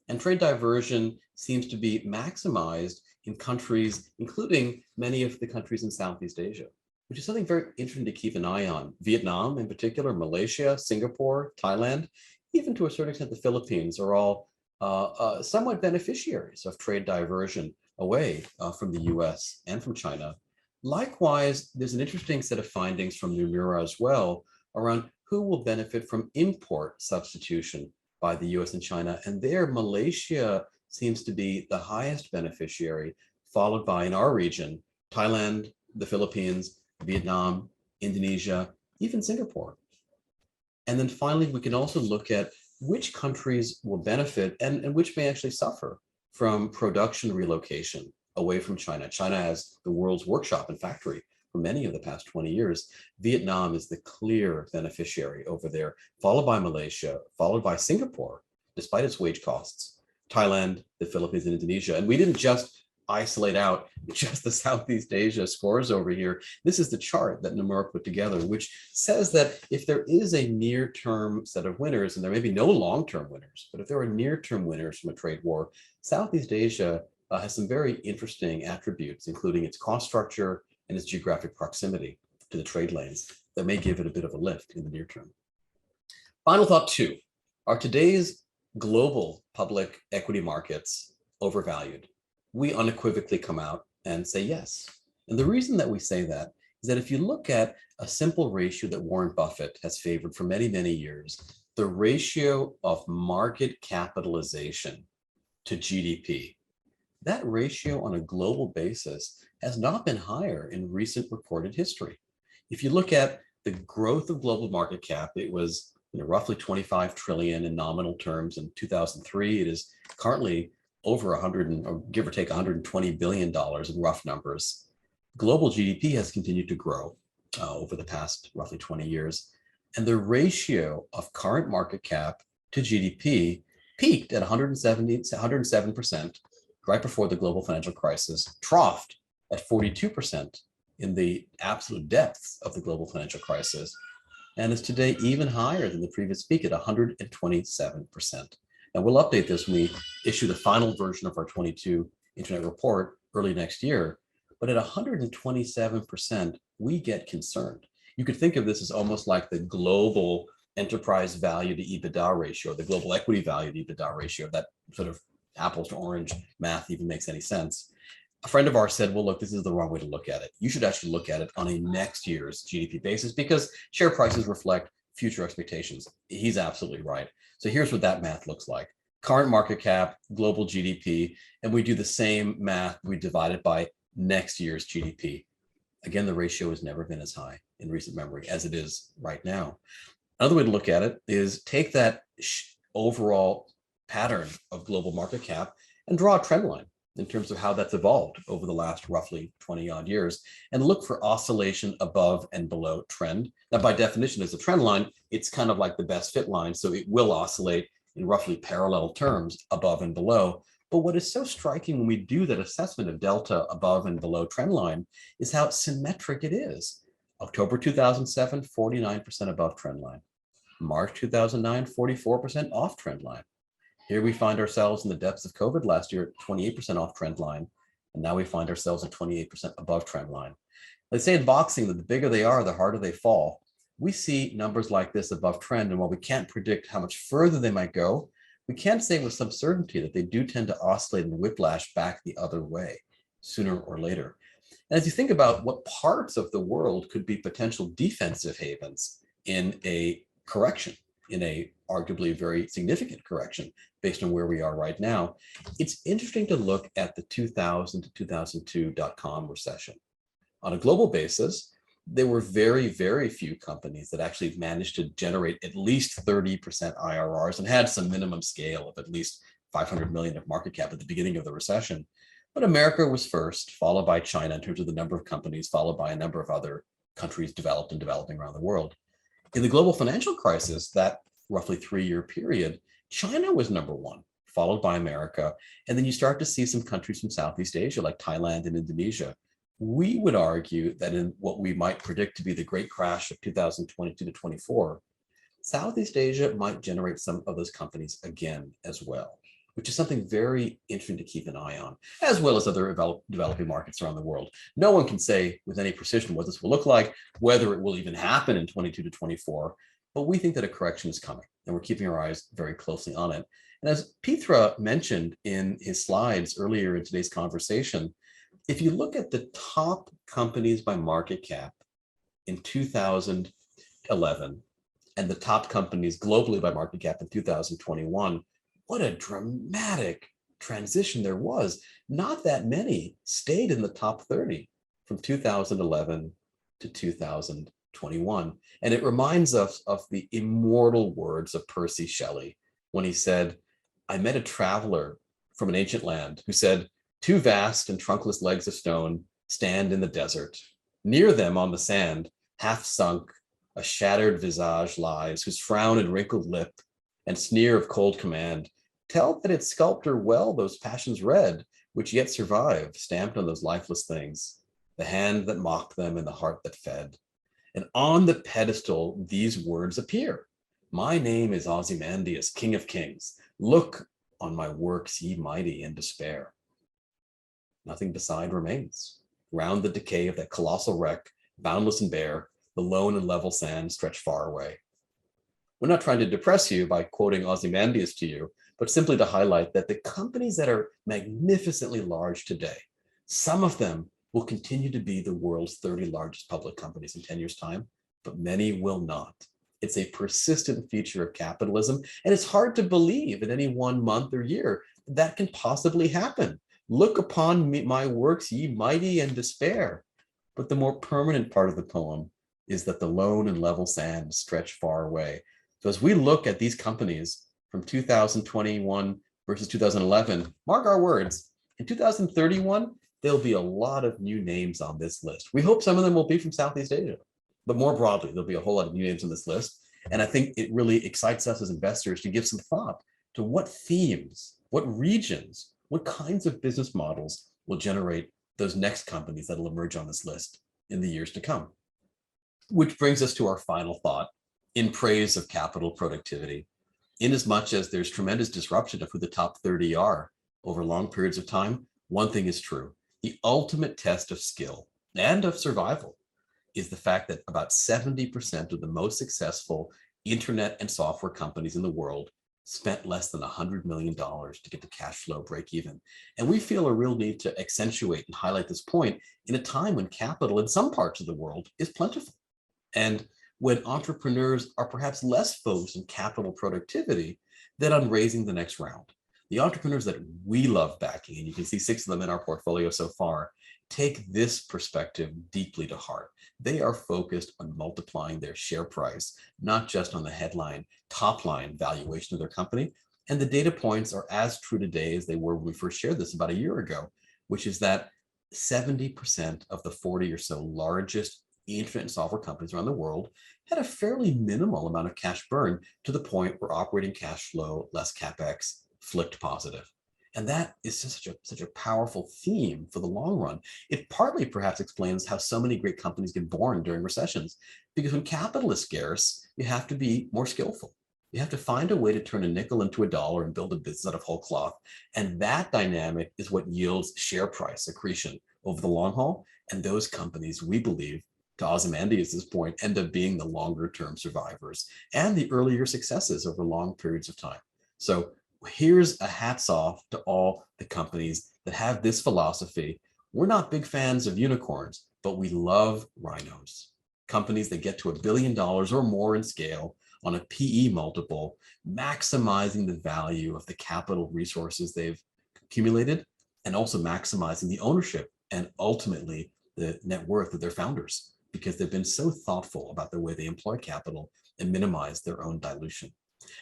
And trade diversion seems to be maximized in countries, including many of the countries in Southeast Asia, which is something very interesting to keep an eye on. Vietnam in particular, Malaysia, Singapore, Thailand, even to a certain extent the Philippines are all somewhat beneficiaries of trade diversion away from the US and from China. Likewise, there's an interesting set of findings from Nomura as well around who will benefit from import substitution by the US and China. And there, Malaysia seems to be the highest beneficiary, followed by, in our region, Thailand, the Philippines, Vietnam, Indonesia, even Singapore. And then finally, we can also look at which countries will benefit and which may actually suffer from production relocation away from China. China has the world's workshop and factory for many of the past 20 years. Vietnam is the clear beneficiary over there, followed by Malaysia, followed by Singapore, despite its wage costs, Thailand, the Philippines, and Indonesia. And we didn't just isolate out just the Southeast Asia scores over here. This is the chart that Nomura put together, which says that if there is a near-term set of winners, and there may be no long-term winners, but if there are near-term winners from a trade war, Southeast Asia has some very interesting attributes, including its cost structure and its geographic proximity to the trade lanes that may give it a bit of a lift in the near term. Final thought two, are today's global public equity markets overvalued? We unequivocally come out and say yes. And the reason that we say that is that if you look at a simple ratio that Warren Buffett has favored for many, many years, the ratio of market capitalization to GDP, that ratio on a global basis has not been higher in recent recorded history. If you look at the growth of global market cap, it was roughly 25 trillion in nominal terms in 2003. It is currently over 100, or give or take $120 billion in rough numbers. Global GDP has continued to grow over the past roughly 20 years. And the ratio of current market cap to GDP peaked at 107% right before the global financial crisis, troughed at 42% in the absolute depths of the global financial crisis, and is today even higher than the previous peak at 127%. And we'll update this when we issue the final version of our 22 Internet report early next year. But at 127%, we get concerned. You could think of this as almost like the global enterprise value to EBITDA ratio, the global equity value to EBITDA ratio, that sort of apples to orange math even makes any sense. A friend of ours said, well, look, this is the wrong way to look at it. You should actually look at it on a next year's GDP basis because share prices reflect future expectations. He's absolutely right. So here's what that math looks like. Current market cap, global GDP, and we do the same math. We divide it by next year's GDP. Again, the ratio has never been as high in recent memory as it is right now. Another way to look at it is take that overall pattern of global market cap and draw a trend line in terms of how that's evolved over the last roughly 20 odd years and look for oscillation above and below trend. Now, by definition, as a trend line, it's kind of like the best fit line. So it will oscillate in roughly parallel terms above and below. But what is so striking when we do that assessment of delta above and below trend line is how symmetric it is. October 2007, 49% above trend line. March 2009, 44% off trend line. Here we find ourselves in the depths of COVID last year at 28% off trend line. And now we find ourselves at 28% above trend line. They say in boxing that the bigger they are, the harder they fall. We see numbers like this above trend. And while we can't predict how much further they might go, we can say with some certainty that they do tend to oscillate and whiplash back the other way sooner or later. And as you think about what parts of the world could be potential defensive havens in a correction, in a arguably very significant correction based on where we are right now, it's interesting to look at the 2000 to 2002 dot-com recession. On a global basis, there were very, very few companies that actually managed to generate at least 30% IRRs and had some minimum scale of at least 500 million of market cap at the beginning of the recession. But America was first, followed by China in terms of the number of companies, followed by a number of other countries developed and developing around the world. In the global financial crisis, that roughly 3-year period, China was number one, followed by America. And then you start to see some countries from Southeast Asia like Thailand and Indonesia. We would argue that in what we might predict to be the great crash of 2022 to 24, Southeast Asia might generate some of those companies again as well, which is something very interesting to keep an eye on, as well as other developing markets around the world. No one can say with any precision what this will look like, whether it will even happen in 22 to 24, but we think that a correction is coming and we're keeping our eyes very closely on it. And as Petra mentioned in his slides earlier in today's conversation, if you look at the top companies by market cap in 2011 and the top companies globally by market cap in 2021, what a dramatic transition there was. Not that many stayed in the top 30 from 2011 to 2021. And it reminds us of the immortal words of Percy Shelley when he said, I met a traveler from an ancient land who said, 2 vast and trunkless legs of stone stand in the desert. Near them on the sand, half sunk, a shattered visage lies, whose frown and wrinkled lip and sneer of cold command tell that its sculptor well those passions read, which yet survive, stamped on those lifeless things, the hand that mocked them and the heart that fed. And on the pedestal, these words appear. My name is Ozymandias, King of Kings. Look on my works, ye mighty, in despair. Nothing beside remains. Round the decay of that colossal wreck, boundless and bare, the lone and level sands stretch far away. We're not trying to depress you by quoting Ozymandias to you, but simply to highlight that the companies that are magnificently large today, some of them will continue to be the world's 30 largest public companies in 10 years' time, but many will not. It's a persistent feature of capitalism, and it's hard to believe in any one month or year that can possibly happen. Look upon me, my works, ye mighty, and despair. But the more permanent part of the poem is that the lone and level sands stretch far away. So as we look at these companies from 2021 versus 2011, mark our words, in 2031, there'll be a lot of new names on this list. We hope some of them will be from Southeast Asia, but more broadly, there'll be a whole lot of new names on this list. And I think it really excites us as investors to give some thought to what themes, what regions, what kinds of business models will generate those next companies that will emerge on this list in the years to come. Which brings us to our final thought in praise of capital productivity. Inasmuch as there's tremendous disruption of who the top 30 are over long periods of time, one thing is true. The ultimate test of skill and of survival is the fact that about 70% of the most successful internet and software companies in the world spent less than $100 million to get to cash flow break even. And we feel a real need to accentuate and highlight this point in a time when capital in some parts of the world is plentiful. And when entrepreneurs are perhaps less focused on capital productivity than on raising the next round. The entrepreneurs that we love backing, and you can see 6 of them in our portfolio so far, take this perspective deeply to heart. They are focused on multiplying their share price, not just on the headline, top line valuation of their company. And the data points are as true today as they were when we first shared this about a year ago, which is that 70% of the 40 or so largest internet and software companies around the world had a fairly minimal amount of cash burn, to the point where operating cash flow less CapEx flipped positive. And that is just such a powerful theme for the long run. It partly perhaps explains how so many great companies get born during recessions, because when capital is scarce, you have to be more skillful. You have to find a way to turn a nickel into a dollar and build a business out of whole cloth. And that dynamic is what yields share price accretion over the long haul. And those companies, we believe, to Ozymandias' point, end up being the longer term survivors and the earlier successes over long periods of time. So here's a hats off to all the companies that have this philosophy. We're not big fans of unicorns, but we love rhinos. Companies that get to $1 billion or more in scale on a PE multiple, maximizing the value of the capital resources they've accumulated, and also maximizing the ownership and ultimately the net worth of their founders, because they've been so thoughtful about the way they employ capital and minimize their own dilution.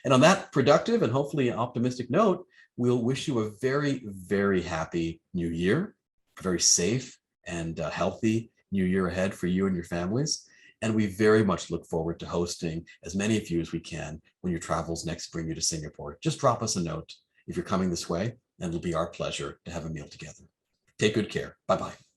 And on that productive and hopefully optimistic note, we'll wish you a very, very happy new year, a very safe and healthy new year ahead for you and your families. And we very much look forward to hosting as many of you as we can when your travels next bring you to Singapore. Just drop us a note if you're coming this way, and it'll be our pleasure to have a meal together. Take good care. Bye-bye.